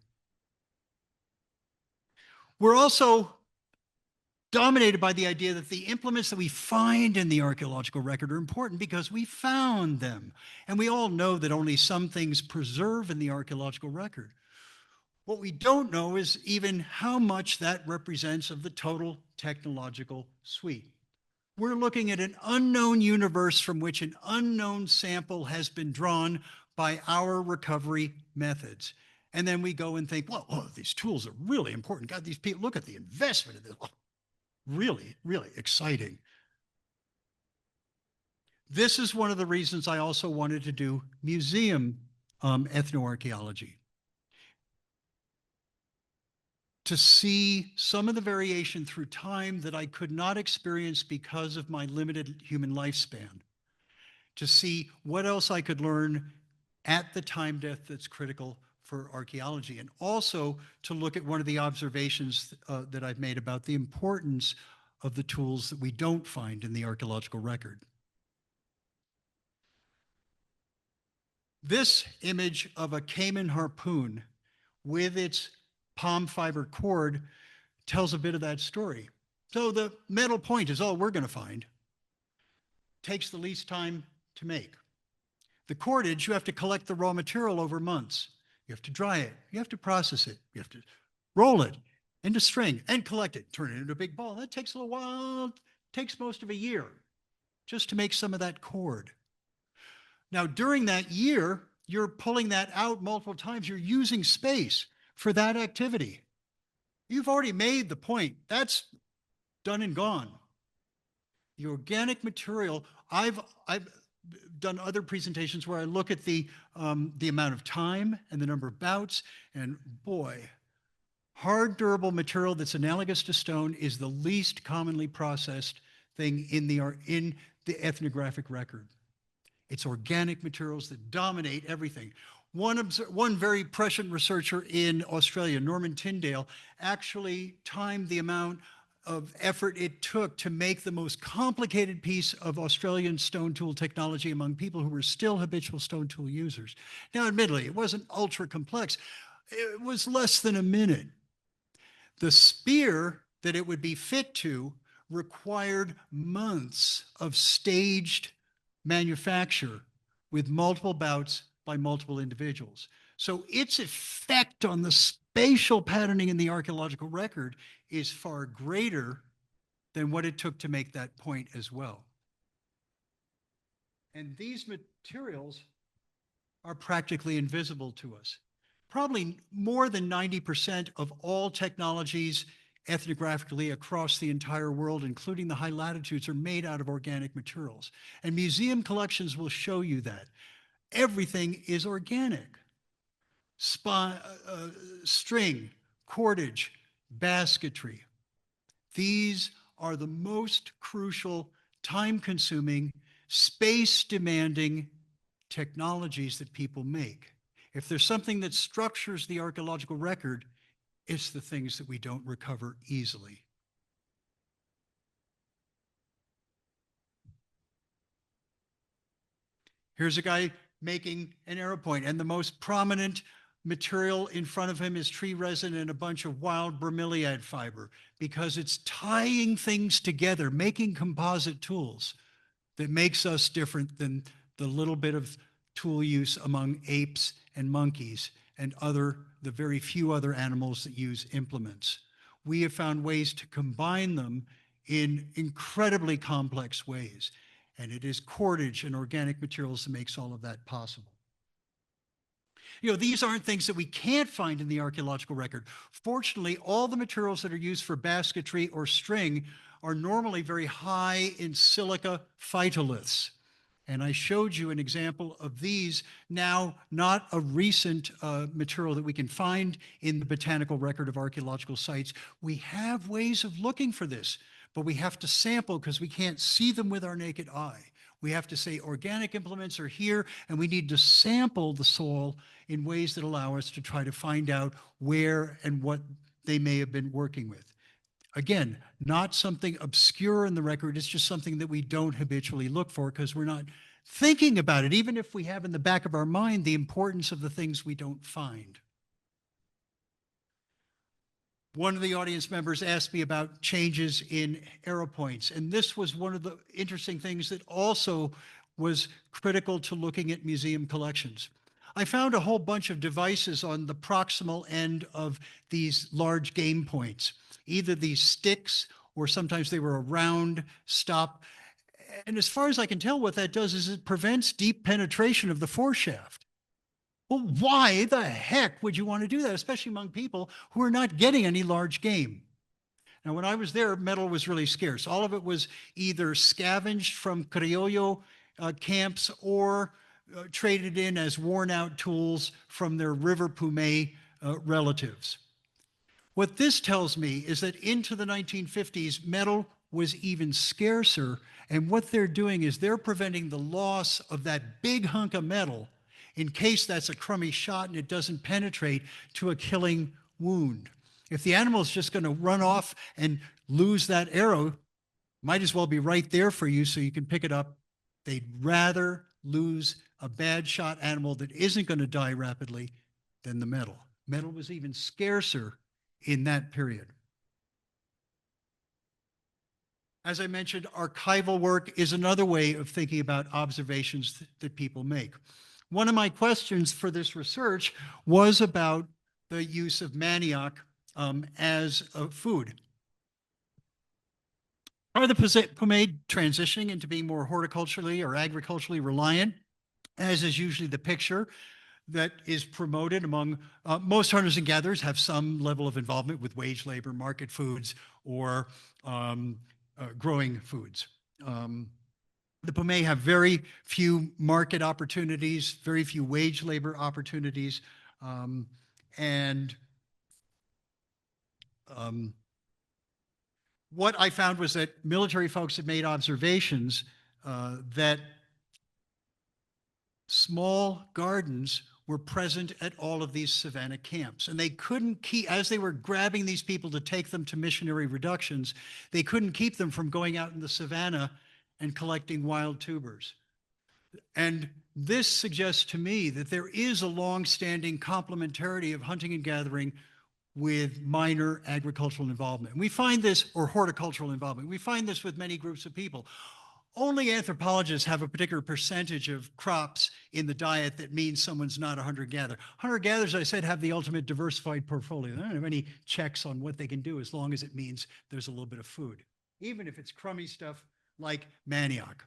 We're also dominated by the idea that the implements that we find in the archaeological record are important because we found them. And we all know that only some things preserve in the archaeological record. What we don't know is even how much that represents of the total technological suite. We're looking at an unknown universe from which an unknown sample has been drawn by our recovery methods. And then we go and think, well, oh, these tools are really important. God, these people, look at the investment in this. Oh, really, really exciting. This is one of the reasons I also wanted to do museum ethnoarchaeology. To see some of the variation through time that I could not experience because of my limited human lifespan. To see what else I could learn at the time depth that's critical for archaeology, and also to look at one of the observations that I've made about the importance of the tools that we don't find in the archaeological record. This image of a caiman harpoon with its palm fiber cord tells a bit of that story. So the metal point is all we're going to find. Takes the least time to make. The cordage, you have to collect the raw material over months. You have to dry it. You have to process it. You have to roll it into string and collect it, turn it into a big ball. That takes a little while. It takes most of a year just to make some of that cord. Now, during that year, you're pulling that out multiple times. You're using space for that activity. You've already made the point. That's done and gone. The organic material, I've done other presentations where I look at the amount of time and the number of bouts, and boy, hard, durable material that's analogous to stone is the least commonly processed thing in the ethnographic record. It's organic materials that dominate everything. One very prescient researcher in Australia, Norman Tyndale, actually timed the amount of effort it took to make the most complicated piece of Australian stone tool technology among people who were still habitual stone tool users. Now, admittedly, it wasn't ultra complex. It was less than a minute. The spear that it would be fit to required months of staged manufacture with multiple bouts by multiple individuals. So its effect on the spatial patterning in the archaeological record is far greater than what it took to make that point as well. And these materials are practically invisible to us. Probably more than 90% of all technologies ethnographically across the entire world, including the high latitudes, are made out of organic materials. And museum collections will show you that. Everything is organic. String, cordage, basketry. These are the most crucial, time-consuming, space-demanding technologies that people make. If there's something that structures the archaeological record, it's the things that we don't recover easily. Here's a guy making an arrow point, and the most prominent material in front of him is tree resin and a bunch of wild bromeliad fiber, because it's tying things together, making composite tools that makes us different than the little bit of tool use among apes and monkeys and the very few other animals that use implements. We have found ways to combine them in incredibly complex ways. And it is cordage and organic materials that makes all of that possible. You know, these aren't things that we can't find in the archaeological record. Fortunately, all the materials that are used for basketry or string are normally very high in silica phytoliths. And I showed you an example of these, now not a recent material that we can find in the botanical record of archaeological sites. We have ways of looking for this, but we have to sample because we can't see them with our naked eye. We have to say organic implements are here, and we need to sample the soil in ways that allow us to try to find out where and what they may have been working with. Again, not something obscure in the record. It's just something that we don't habitually look for because we're not thinking about it, even if we have in the back of our mind the importance of the things we don't find. One of the audience members asked me about changes in arrow points, and this was one of the interesting things that also was critical to looking at museum collections. I found a whole bunch of devices on the proximal end of these large game points, either these sticks or sometimes they were a round stop. And as far as I can tell, what that does is it prevents deep penetration of the foreshaft. Well, why the heck would you want to do that, especially among people who are not getting any large game? Now, when I was there, metal was really scarce. All of it was either scavenged from Criollo camps or traded in as worn out tools from their River Pumé relatives. What this tells me is that into the 1950s, metal was even scarcer. And what they're doing is they're preventing the loss of that big hunk of metal in case that's a crummy shot and it doesn't penetrate to a killing wound. If the animal is just going to run off and lose that arrow, might as well be right there for you so you can pick it up. They'd rather lose a bad shot animal that isn't going to die rapidly than the metal. Metal was even scarcer in that period. As I mentioned, archival work is another way of thinking about observations that people make. One of my questions for this research was about the use of manioc as a food. Are the Pumé transitioning into being more horticulturally or agriculturally reliant? as is usually the picture that is promoted among most hunters and gatherers have some level of involvement with wage labor, market foods, or growing foods. The Pumé have very few market opportunities, very few wage labor opportunities, and what I found was that military folks had made observations that small gardens were present at all of these Savannah camps. And they couldn't keep, as they were grabbing these people to take them to missionary reductions, they couldn't keep them from going out in the Savannah and collecting wild tubers. And this suggests to me that there is a long-standing complementarity of hunting and gathering with minor agricultural involvement. We find this, or horticultural involvement. We find this with many groups of people. Only anthropologists have a particular percentage of crops in the diet that means someone's not a hunter-gatherer. Hunter-gatherers, I said, have the ultimate diversified portfolio. They don't have any checks on what they can do as long as it means there's a little bit of food, even if it's crummy stuff like manioc.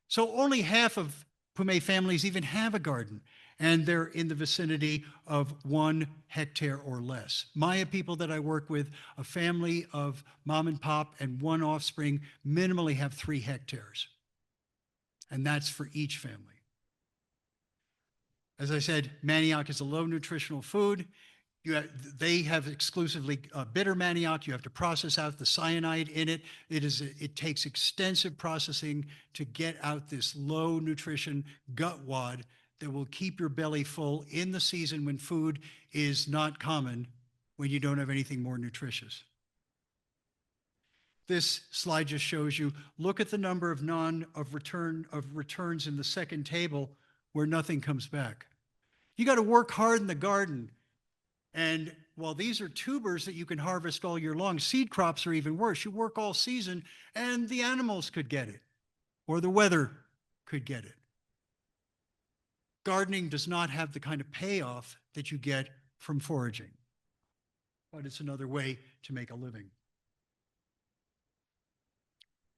So only half of Pumé families even have a garden, and they're in the vicinity of 1 hectare or less. Maya people that I work with, a family of mom and pop and 1 offspring, minimally have 3 hectares. And that's for each family. As I said, manioc is a low nutritional food. They have exclusively bitter manioc. You have to process out the cyanide in it. It takes extensive processing to get out this low nutrition gut wad that will keep your belly full in the season when food is not common, when you don't have anything more nutritious. This slide just shows you, look at the number of returns in the second table where nothing comes back. You got to work hard in the garden. And while these are tubers that you can harvest all year long, seed crops are even worse. You work all season and the animals could get it, or the weather could get it. Gardening does not have the kind of payoff that you get from foraging, but it's another way to make a living.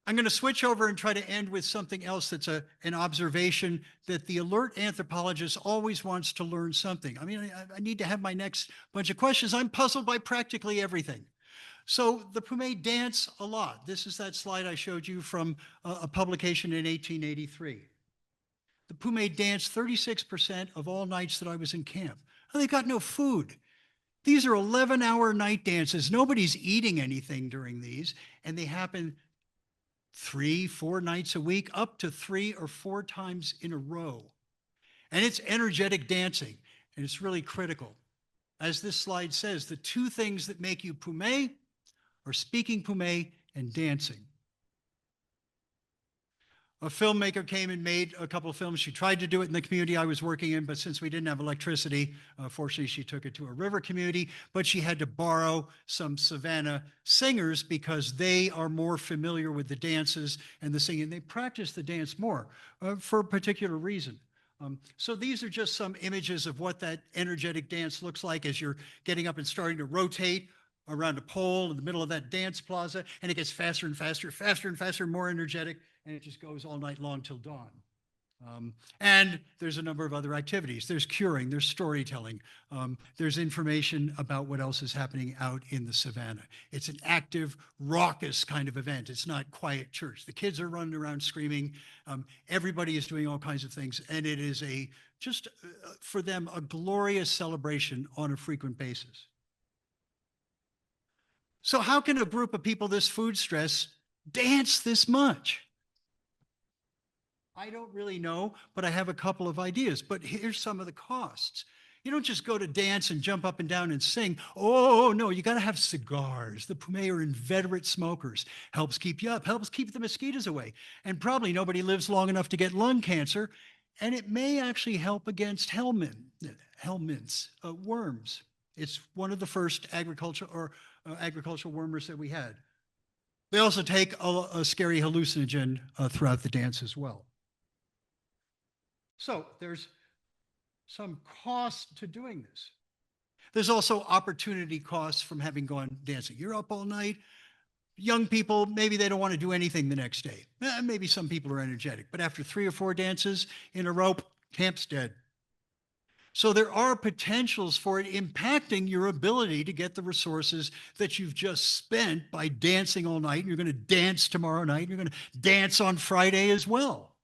I'm going to switch over and try to end with something else that's an observation that the alert anthropologist always wants to learn something. I mean, I need to have my next bunch of questions. I'm puzzled by practically everything. So the Pumé dance a lot. This is that slide I showed you from a publication in 1883. The Pumé danced 36% of all nights that I was in camp. And they got no food. These are 11-hour night dances. Nobody's eating anything during these, and they happen 3-4 nights a week, up to 3 or 4 times in a row. And it's energetic dancing, and it's really critical. As this slide says, the 2 things that make you Pumé are speaking Pumé and dancing. A filmmaker came and made a couple of films. She tried to do it in the community I was working in, but since we didn't have electricity, fortunately, she took it to a river community, but she had to borrow some Savannah singers because they are more familiar with the dances and the singing. They practice the dance more for a particular reason. So these are just some images of what that energetic dance looks like as you're getting up and starting to rotate around a pole in the middle of that dance plaza, and it gets faster and faster, faster and faster, more energetic, and it just goes all night long till dawn. And there's a number of other activities. There's curing, there's storytelling, there's information about what else is happening out in the savannah. It's an active, raucous kind of event. It's not quiet church. The kids are running around screaming. Everybody is doing all kinds of things, and it is just for them, a glorious celebration on a frequent basis. So how can a group of people this food stress dance this much? I don't really know, but I have a couple of ideas. But here's some of the costs. You don't just go to dance and jump up and down and sing. Oh, no, you got to have cigars. The Pumé are inveterate smokers. Helps keep you up, helps keep the mosquitoes away. And probably nobody lives long enough to get lung cancer. And it may actually help against helminths, worms. It's one of the first agricultural wormers that we had. They also take a scary hallucinogen throughout the dance as well. So there's some cost to doing this. There's also opportunity costs from having gone dancing. You're up all night. Young people, maybe they don't want to do anything the next day. Maybe some people are energetic, but after 3 or 4 dances in a row, Camp's dead. So there are potentials for it impacting your ability to get the resources that you've just spent by dancing all night. And you're going to dance tomorrow night. And you're going to dance on Friday as well.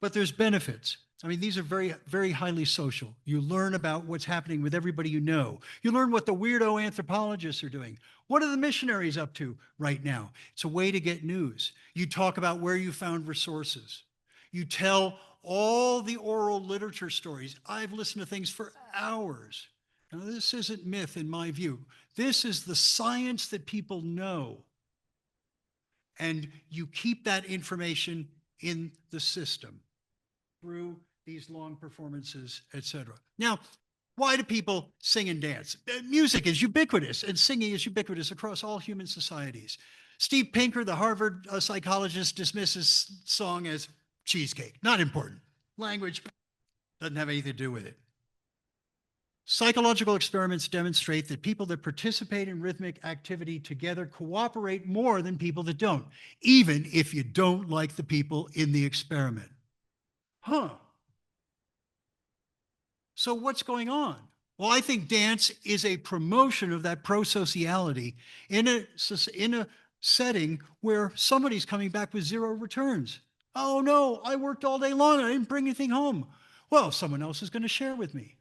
But there's benefits. I mean, these are very, very highly social. You learn about what's happening with everybody you know. You learn what the weirdo anthropologists are doing. What are the missionaries up to right now? It's a way to get news. You talk about where you found resources. You tell all the oral literature stories. I've listened to things for hours. Now, this isn't myth in my view. This is the science that people know. And you keep that information in the system through these long performances, etc. Now, why do people sing and dance? Music is ubiquitous, and singing is ubiquitous across all human societies. Steve Pinker, the Harvard psychologist, dismisses song as cheesecake. Not important. Language doesn't have anything to do with it. Psychological experiments demonstrate that people that participate in rhythmic activity together cooperate more than people that don't, even if you don't like the people in the experiment. Huh. So what's going on? Well, I think dance is a promotion of that prosociality in a setting where somebody's coming back with zero returns. Oh no, I worked all day long. I didn't bring anything home. Well, someone else is going to share with me.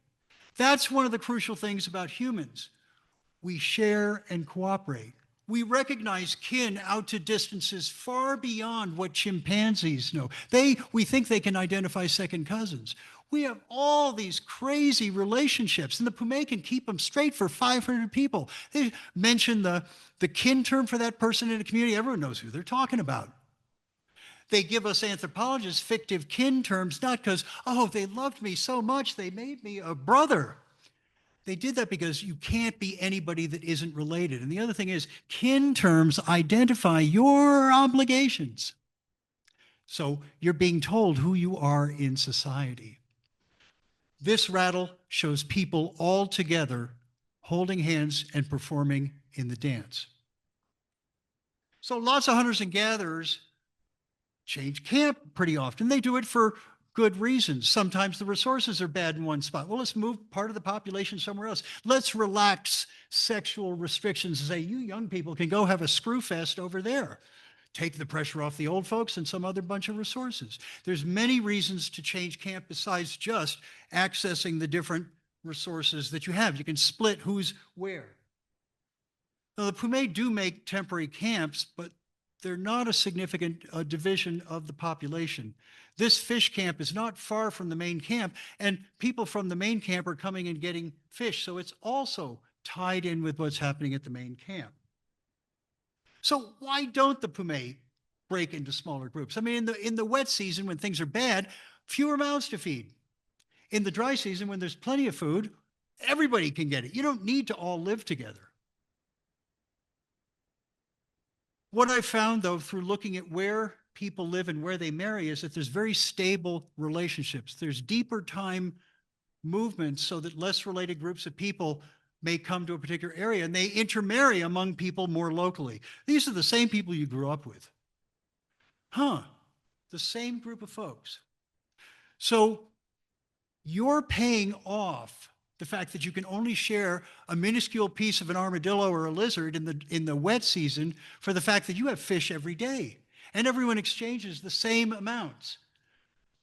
That's one of the crucial things about humans. We share and cooperate. We recognize kin out to distances far beyond what chimpanzees know. We think they can identify second cousins. We have all these crazy relationships, and the Pumé can keep them straight for 500 people. They mention the kin term for that person in a community. Everyone knows who they're talking about. They give us anthropologists fictive kin terms, not because, oh, they loved me so much, they made me a brother. They did that because you can't be anybody that isn't related. And the other thing is, kin terms identify your obligations. So you're being told who you are in society. This rattle shows people all together holding hands and performing in the dance. So lots of hunters and gatherers change camp pretty often. They do it for good reasons. Sometimes the resources are bad in one spot. Well, let's move part of the population somewhere else. Let's relax sexual restrictions and say, you young people can go have a screw fest over there. Take the pressure off the old folks and some other bunch of resources. There's many reasons to change camp besides just accessing the different resources that you have. You can split who's where. Now, the Pumé do make temporary camps, but they're not a significant division of the population. This fish camp is not far from the main camp, and people from the main camp are coming and getting fish, so it's also tied in with what's happening at the main camp. So why don't the Pumé break into smaller groups? I mean, in the wet season, when things are bad, fewer mouths to feed. In the dry season, when there's plenty of food, everybody can get it. You don't need to all live together. What I found, though, through looking at where people live and where they marry is that there's very stable relationships. There's deeper time movements so that less related groups of people may come to a particular area and they intermarry among people more locally. These are the same people you grew up with. Huh, the same group of folks. So you're paying off the fact that you can only share a minuscule piece of an armadillo or a lizard in the wet season for the fact that you have fish every day and everyone exchanges the same amounts.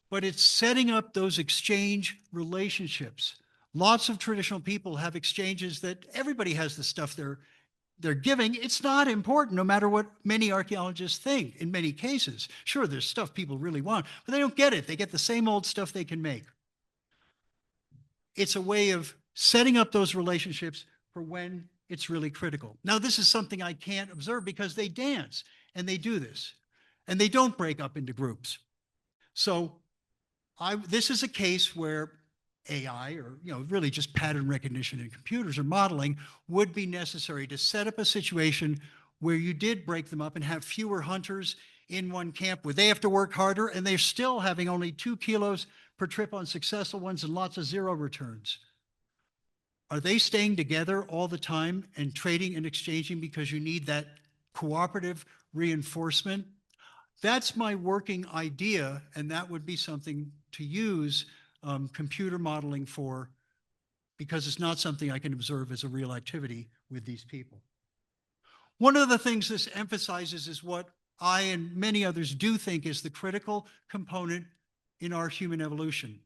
But it's setting up those exchange relationships. Lots of traditional people have exchanges that everybody has the stuff they're giving. It's not important, no matter what many archaeologists think in many cases. Sure, there's stuff people really want, but they don't get it. They get the same old stuff they can make. It's a way of setting up those relationships for when it's really critical. Now, this is something I can't observe because they dance and they do this and they don't break up into groups. So this is a case where AI or really just pattern recognition in computers or modeling would be necessary to set up a situation where you did break them up and have fewer hunters in one camp where they have to work harder and they're still having only 2 kilos per trip on successful ones and lots of zero returns. Are they staying together all the time and trading and exchanging because you need that cooperative reinforcement? That's my working idea, and that would be something to use computer modeling for, because it's not something I can observe as a real activity with these people. One of the things this emphasizes is what I and many others do think is the critical component in our human evolution.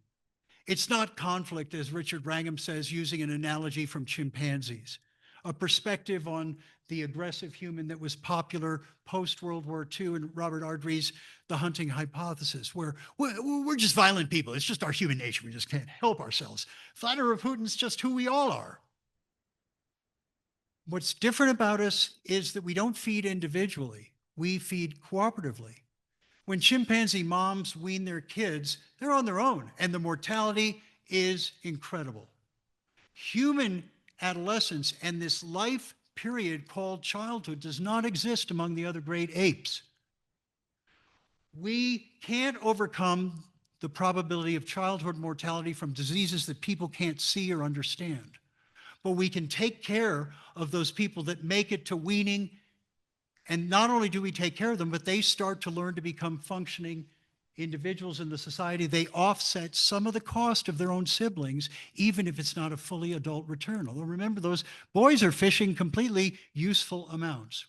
It's not conflict, as Richard Wrangham says, using an analogy from chimpanzees, a perspective on the aggressive human that was popular post-World War II and Robert Ardrey's The Hunting Hypothesis, where we're just violent people. It's just our human nature. We just can't help ourselves. Vladimir Putin's just who we all are. What's different about us is that we don't feed individually. We feed cooperatively. When chimpanzee moms wean their kids, they're on their own, and the mortality is incredible. Human adolescence and this life period called childhood does not exist among the other great apes. We can't overcome the probability of childhood mortality from diseases that people can't see or understand. But we can take care of those people that make it to weaning. And not only do we take care of them, but they start to learn to become functioning individuals in the society. They offset some of the cost of their own siblings, even if it's not a fully adult return. Although remember, those boys are fishing completely useful amounts.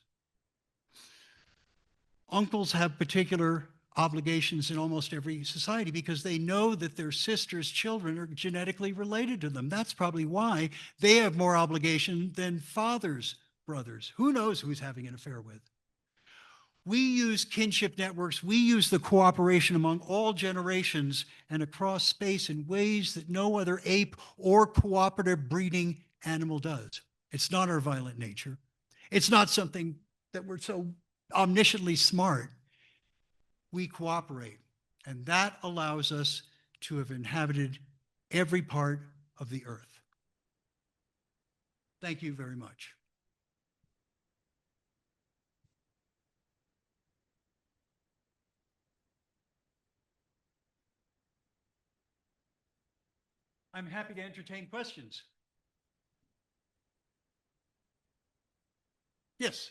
Uncles have particular obligations in almost every society because they know that their sisters' children are genetically related to them. That's probably why they have more obligation than fathers' brothers. Who knows who's having an affair with? We use kinship networks. We use the cooperation among all generations and across space in ways that no other ape or cooperative breeding animal does. It's not our violent nature. It's not something that we're so omnisciently smart. We cooperate, and that allows us to have inhabited every part of the earth. Thank you very much. I'm happy to entertain questions. Yes.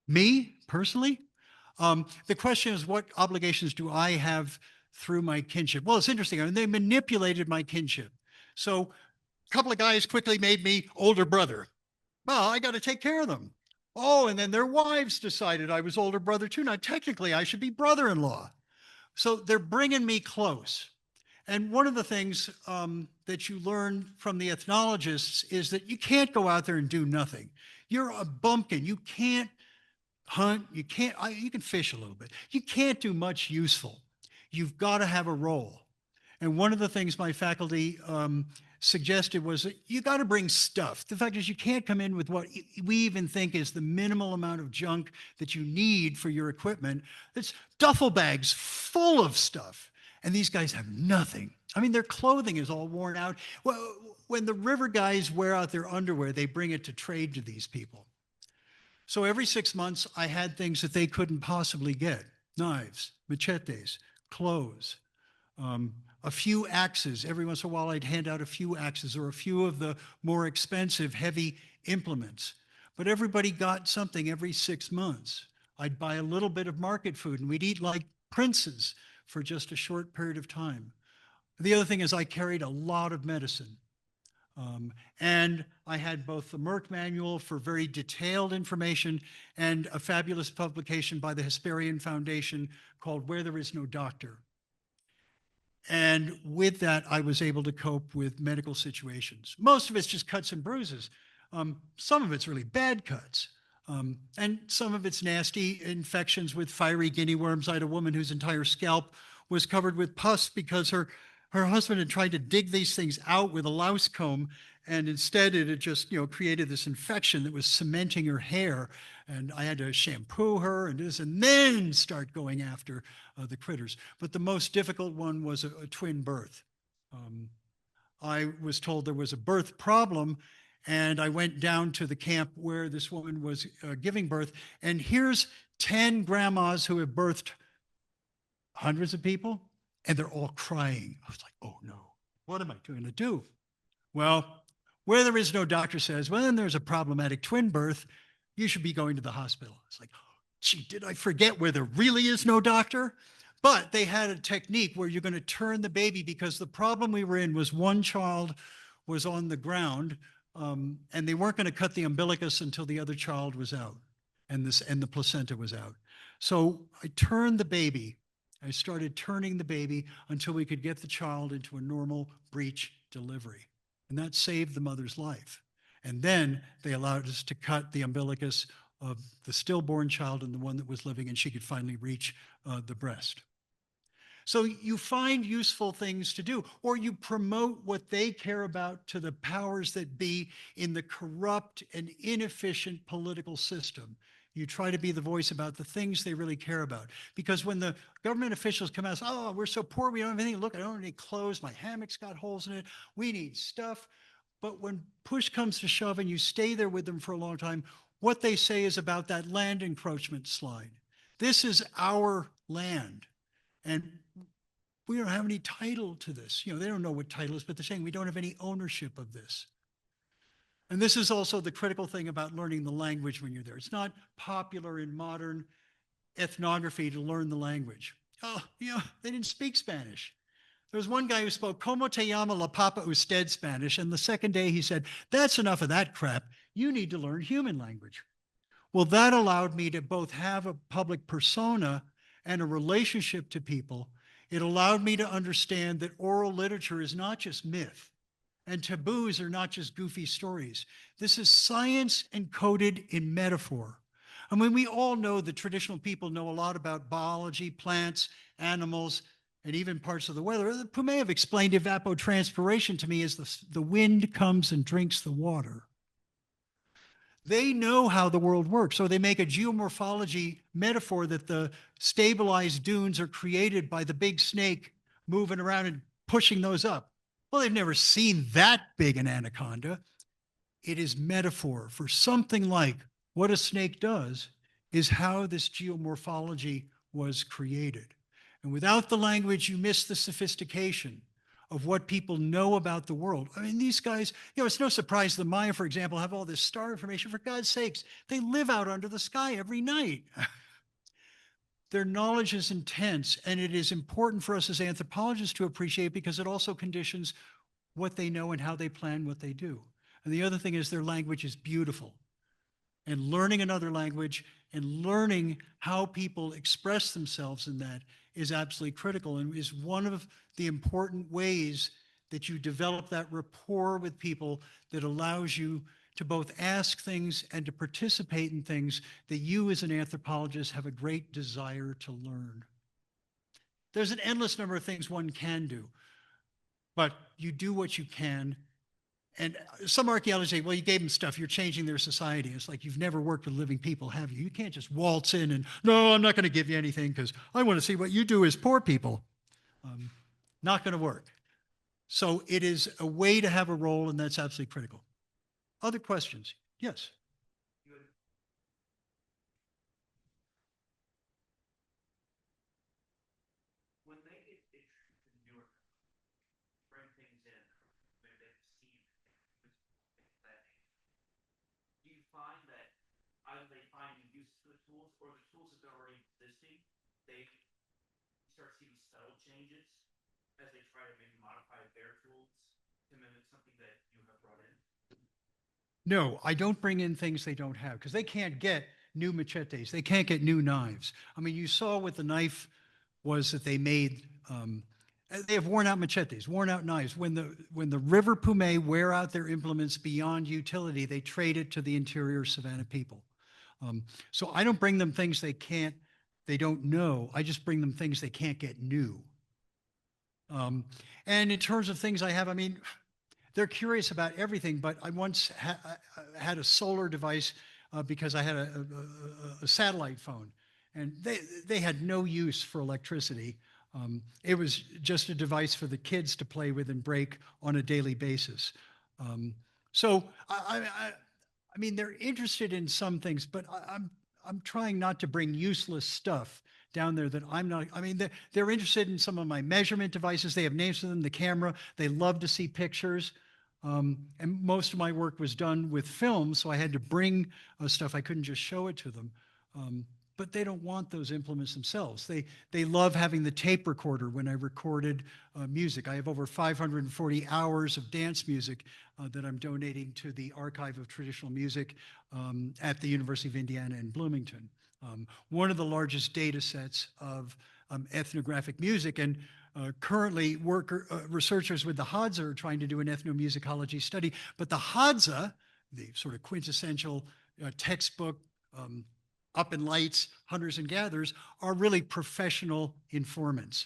Me, personally? The question is, what obligations do I have through my kinship? Well, it's interesting. I mean, they manipulated my kinship. So a couple of guys quickly made me older brother. Well, I got to take care of them. Oh, and then their wives decided I was older brother too. Now, technically, I should be brother-in-law. So they're bringing me close. And one of the things that you learn from the ethnologists is that you can't go out there and do nothing. You're a bumpkin. You can't hunt. You can't, you can fish a little bit. You can't do much useful. You've got to have a role. And one of the things my faculty suggested was that you got to bring stuff. The fact is, you can't come in with what we even think is the minimal amount of junk that you need for your equipment. It's duffel bags full of stuff. And these guys have nothing. I mean, their clothing is all worn out. Well, when the river guys wear out their underwear, they bring it to trade to these people. So every 6 months, I had things that they couldn't possibly get: knives, machetes, clothes, a few axes. Every once in a while, I'd hand out a few axes or a few of the more expensive, heavy implements. But everybody got something every 6 months. I'd buy a little bit of market food, and we'd eat like princes for just a short period of time. The other thing is I carried a lot of medicine. And I had both the Merck manual for very detailed information and a fabulous publication by the Hesperian Foundation called Where There Is No Doctor. And with that, I was able to cope with medical situations. Most of it's just cuts and bruises. Some of it's really bad cuts. And some of it's nasty infections with fiery guinea worms. I had a woman whose entire scalp was covered with pus because her husband had tried to dig these things out with a louse comb, and instead it had just, created this infection that was cementing her hair. And I had to shampoo her and then start going after the critters. But the most difficult one was a twin birth. I was told there was a birth problem, and I went down to the camp where this woman was giving birth. And here's 10 grandmas who have birthed hundreds of people, and they're all crying. I was like, oh no, what am I going to do? Well, Where there is no doctor says, well, then there's a problematic twin birth, you should be going to the hospital. It's like, gee, did I forget where there really is no doctor? But they had a technique where you're going to turn the baby, because the problem we were in was one child was on the ground, and they weren't going to cut the umbilicus until the other child was out and the placenta was out. So I turned the baby. I started turning the baby until we could get the child into a normal breech delivery. And that saved the mother's life. And then they allowed us to cut the umbilicus of the stillborn child and the one that was living, and she could finally reach the breast. So you find useful things to do, or you promote what they care about to the powers that be in the corrupt and inefficient political system. You try to be the voice about the things they really care about. Because when the government officials come out and say, oh, we're so poor, we don't have anything. Look, I don't have any clothes. My hammock's got holes in it. We need stuff. But when push comes to shove and you stay there with them for a long time, what they say is about that land encroachment slide. This is our land. And we don't have any title to this. They don't know what title is, but they're saying we don't have any ownership of this. And this is also the critical thing about learning the language when you're there. It's not popular in modern ethnography to learn the language. Oh, they didn't speak Spanish. There was one guy who spoke Como te llama la papa usted Spanish, and the second day he said, that's enough of that crap. You need to learn human language. Well, that allowed me to both have a public persona and a relationship to people. It allowed me to understand that oral literature is not just myth, and taboos are not just goofy stories. This is science encoded in metaphor. I mean, we all know that traditional people know a lot about biology, plants, animals, and even parts of the weather. The Pumé have explained evapotranspiration to me as the wind comes and drinks the water. They know how the world works. So they make a geomorphology metaphor that the stabilized dunes are created by the big snake moving around and pushing those up. Well, they've never seen that big an anaconda. It is metaphor for something like what a snake does is how this geomorphology was created. And without the language, you miss the sophistication of what people know about the world. I mean, these guys, it's no surprise the Maya, for example, have all this star information. For God's sakes, they live out under the sky every night. Their knowledge is intense, and it is important for us as anthropologists to appreciate, because it also conditions what they know and how they plan what they do. And the other thing is their language is beautiful. And learning another language and learning how people express themselves in that is absolutely critical, and is one of the important ways that you develop that rapport with people that allows you to both ask things and to participate in things that you as an anthropologist have a great desire to learn. There's an endless number of things one can do, but you do what you can. And some archaeologists say, well, you gave them stuff, you're changing their society. It's like, you've never worked with living people, have you? You can't just waltz in and, no, I'm not going to give you anything because I want to see what you do as poor people. Not going to work. So it is a way to have a role, and that's absolutely critical. Other questions? Yes. When they get interested in newer, bring things in, maybe they see that, do you find that either they find new uses for the tools, or the tools that are already existing, they start seeing subtle changes as they try to maybe modify their tools to mimic something that you have brought in? No, I don't bring in things they don't have, because they can't get new machetes. They can't get new knives. I mean, you saw what the knife was that they made. They have worn out machetes, worn out knives. When the River Pumé wear out their implements beyond utility, they trade it to the interior Savanna people. So I don't bring them things they don't know. I just bring them things they can't get new. And in terms of things I have, I mean, they're curious about everything, but I once had a solar device because I had a satellite phone, and they had no use for electricity. It was just a device for the kids to play with and break on a daily basis. So I mean, they're interested in some things, but I'm trying not to bring useless stuff down there that I'm not. I mean, they're interested in some of my measurement devices. They have names for them, the camera. They love to see pictures. And most of my work was done with film, so I had to bring stuff. I couldn't just show it to them. But they don't want those implements themselves. They love having the tape recorder when I recorded music. I have over 540 hours of dance music that I'm donating to the Archive of Traditional Music at the University of Indiana in Bloomington. One of the largest data sets of ethnographic music. And currently, researchers with the Hadza are trying to do an ethnomusicology study. But the Hadza, the sort of quintessential textbook, up in lights, hunters and gatherers, are really professional informants.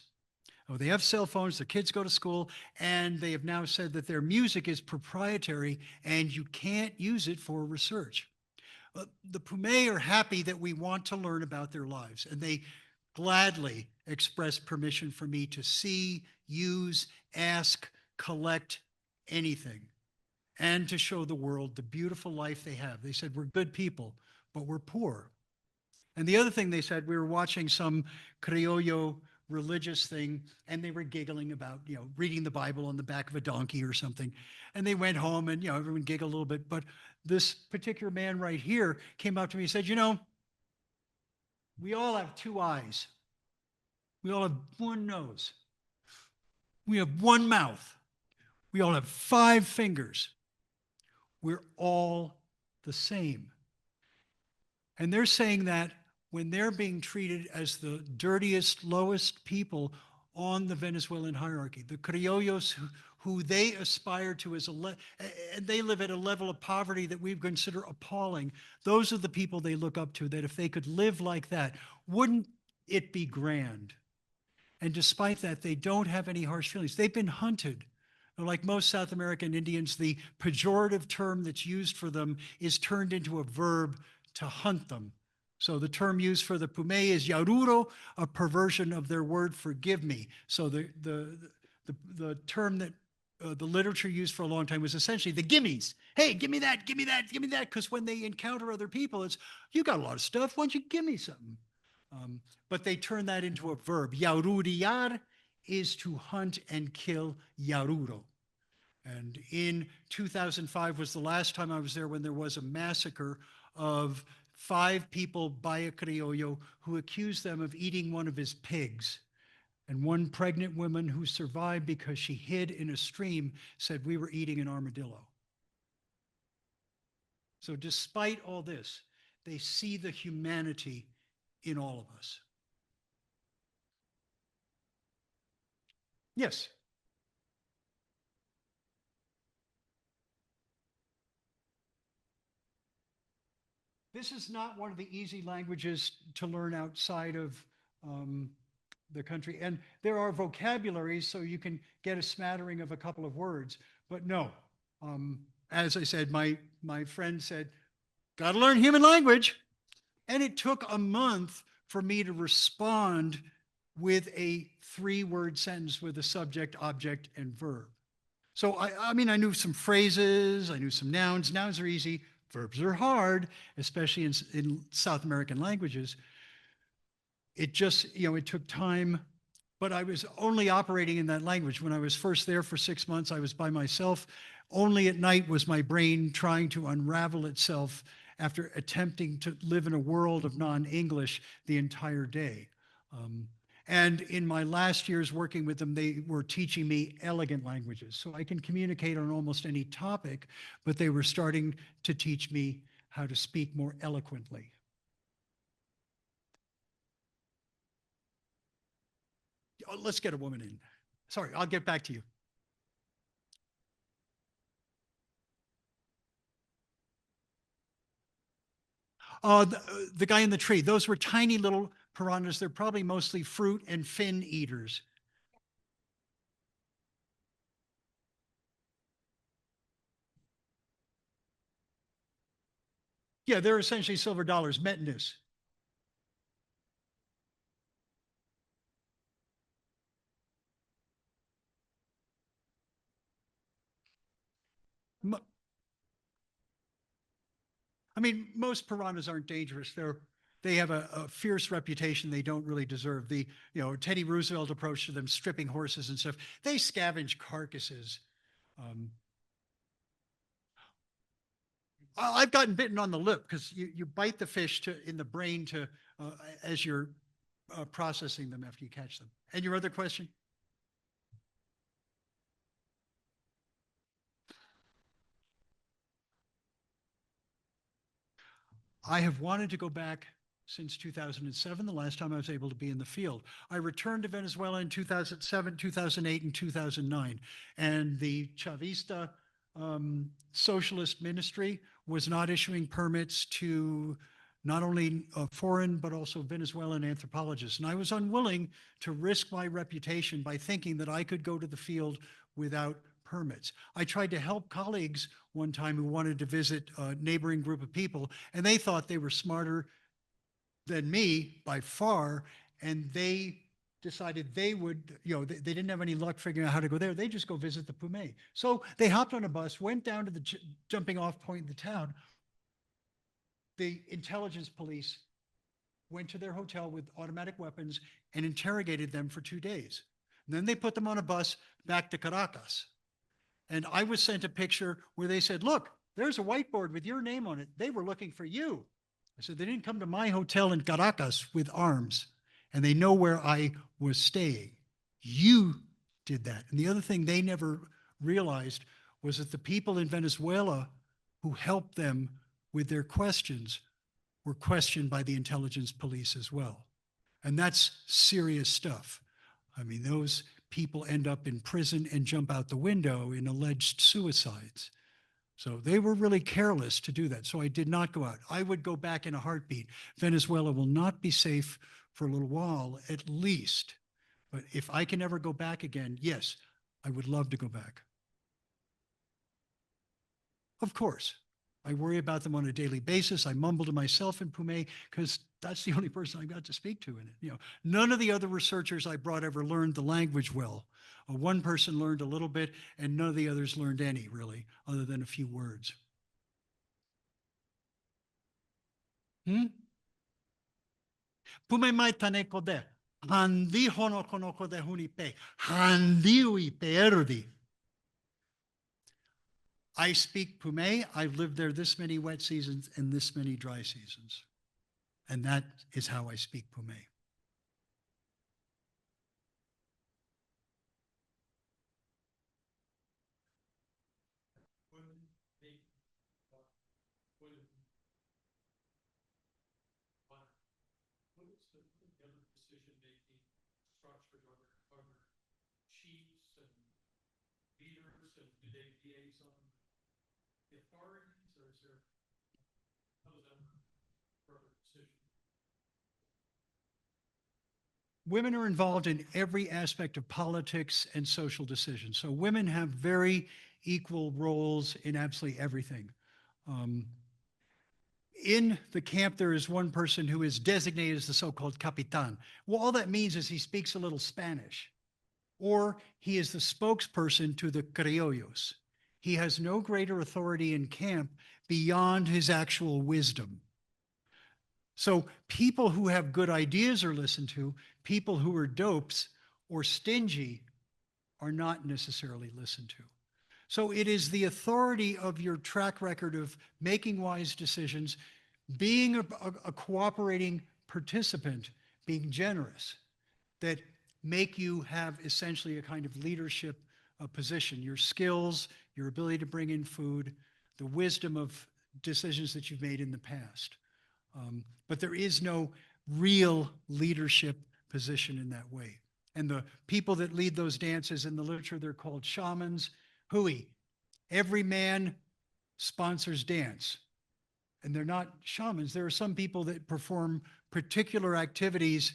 Oh, they have cell phones, their kids go to school, and they have now said that their music is proprietary and you can't use it for research. The Pumé are happy that we want to learn about their lives, and they gladly express permission for me to see, use, ask, collect anything, and to show the world the beautiful life they have. They said, we're good people, but we're poor. And the other thing they said, we were watching some Criollo religious thing, and they were giggling about, reading the Bible on the back of a donkey or something. And they went home and, everyone giggled a little bit. But this particular man right here came up to me and said, we all have two eyes. We all have one nose. We have one mouth. We all have 5 fingers. We're all the same. And they're saying that when they're being treated as the dirtiest, lowest people on the Venezuelan hierarchy, the criollos who they aspire to as and they live at a level of poverty that we consider appalling. Those are the people they look up to, that if they could live like that, wouldn't it be grand? And despite that, they don't have any harsh feelings. They've been hunted. Like most South American Indians, the pejorative term that's used for them is turned into a verb to hunt them. So the term used for the Pumé is yaruro, a perversion of their word forgive me. So the term that the literature used for a long time was essentially the gimmies. Hey, give me that, give me that, give me that. Because when they encounter other people, it's, you got a lot of stuff, why don't you give me something? But they turn that into a verb. Yaruriar is to hunt and kill yaruro. And in 2005 was the last time I was there, when there was a massacre of 5 people by a criollo who accused them of eating one of his pigs. And one pregnant woman who survived because she hid in a stream said, we were eating an armadillo. So despite all this, they see the humanity in all of us. Yes. This is not one of the easy languages to learn outside of the country. And there are vocabularies, so you can get a smattering of a couple of words. But no, as I said, my friend said, got to learn human language. And it took a month for me to respond with a 3-word sentence with a subject, object, and verb. So I mean, I knew some phrases, I knew some nouns. Nouns are easy, verbs are hard, especially in South American languages. It just, it took time, but I was only operating in that language. When I was first there for 6 months, I was by myself. Only at night was my brain trying to unravel itself after attempting to live in a world of non-English the entire day. And in my last years working with them, they were teaching me elegant languages. So I can communicate on almost any topic, but they were starting to teach me how to speak more eloquently. Let's get a woman in. Sorry, I'll get back to you. The guy in the tree, those were tiny little piranhas. They're probably mostly fruit and fin eaters. Yeah, they're essentially silver dollars, metinus. I mean, most piranhas aren't dangerous. They have a fierce reputation they don't really deserve. The Teddy Roosevelt approach to them, stripping horses and stuff. They scavenge carcasses. Um, I've gotten bitten on the lip because you bite the fish in the brain as you're processing them after you catch them. And your other question? I have wanted to go back since 2007, the last time I was able to be in the field. I returned to Venezuela in 2007, 2008, and 2009. And the Chavista socialist ministry was not issuing permits to not only foreign, but also Venezuelan anthropologists. And I was unwilling to risk my reputation by thinking that I could go to the field without permits. I tried to help colleagues one time who wanted to visit a neighboring group of people, and they thought they were smarter than me by far, and they decided they would, they didn't have any luck figuring out how to go there. They just go visit the Pumé. So they hopped on a bus, went down to the jumping off point in the town. The intelligence police went to their hotel with automatic weapons and interrogated them for 2 days. And then they put them on a bus back to Caracas. And I was sent a picture where they said, look, there's a whiteboard with your name on it. They were looking for you. I said, they didn't come to my hotel in Caracas with arms, and they know where I was staying. You did that. And the other thing they never realized was that the people in Venezuela who helped them with their questions were questioned by the intelligence police as well. And that's serious stuff. I mean, those people end up in prison and jump out the window in alleged suicides. So they were really careless to do that. So I did not go out. I would go back in a heartbeat. Venezuela will not be safe for a little while, at least. But if I can ever go back again, yes, I would love to go back. Of course, I worry about them on a daily basis. I mumble to myself in Pumé because that's the only person I got to speak to in it. None of the other researchers I brought ever learned the language well. One person learned a little bit, and none of the others learned any, really, other than a few words. Pumé mai tane kode. Handi hono kono kode hunipe. Handi ui perdi. I speak Pumé. I've lived there this many wet seasons and this many dry seasons. And that is how I speak Pumé. What is the other decision-making structure? Are there chiefs and leaders, and do they liaison the authorities, or is there, how does that work for a decision? Women are involved in every aspect of politics and social decisions. So women have very equal roles in absolutely everything. In the camp, there is one person who is designated as the so-called capitan. Well, all that means is he speaks a little Spanish, or he is the spokesperson to the criollos. He has no greater authority in camp beyond his actual wisdom. So people who have good ideas are listened to. People who are dopes or stingy are not necessarily listened to. So it is the authority of your track record of making wise decisions, being a cooperating participant, being generous, that make you have essentially a kind of leadership position. Your skills, your ability to bring in food, the wisdom of decisions that you've made in the past. But there is no real leadership position in that way. And the people that lead those dances in the literature, they're called shamans. Hui. Every man sponsors dance. And they're not shamans. There are some people that perform particular activities,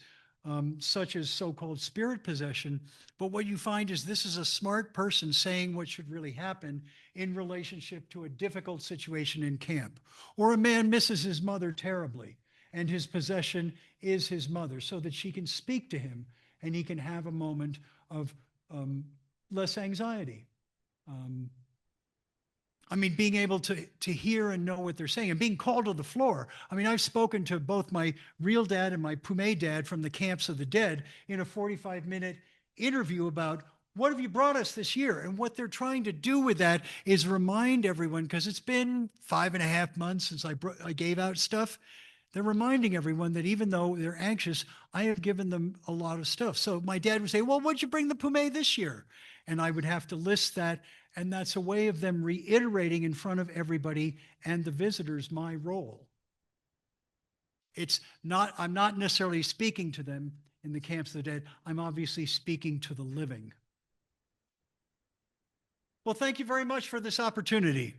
such as so-called spirit possession. But what you find is this is a smart person saying what should really happen in relationship to a difficult situation in camp. Or a man misses his mother terribly, and his possession is his mother, so that she can speak to him and he can have a moment of less anxiety. Being able to hear and know what they're saying and being called to the floor. I've spoken to both my real dad and my Pumé dad from the camps of the dead in a 45-minute interview about what have you brought us this year? And what they're trying to do with that is remind everyone, because it's been 5.5 months since I gave out stuff. They're reminding everyone that even though they're anxious, I have given them a lot of stuff. So my dad would say, well, what'd you bring the Pumé this year? And I would have to list that. And that's a way of them reiterating in front of everybody and the visitors my role. I'm not necessarily speaking to them in the camps of the dead. I'm obviously speaking to the living. Well, thank you very much for this opportunity.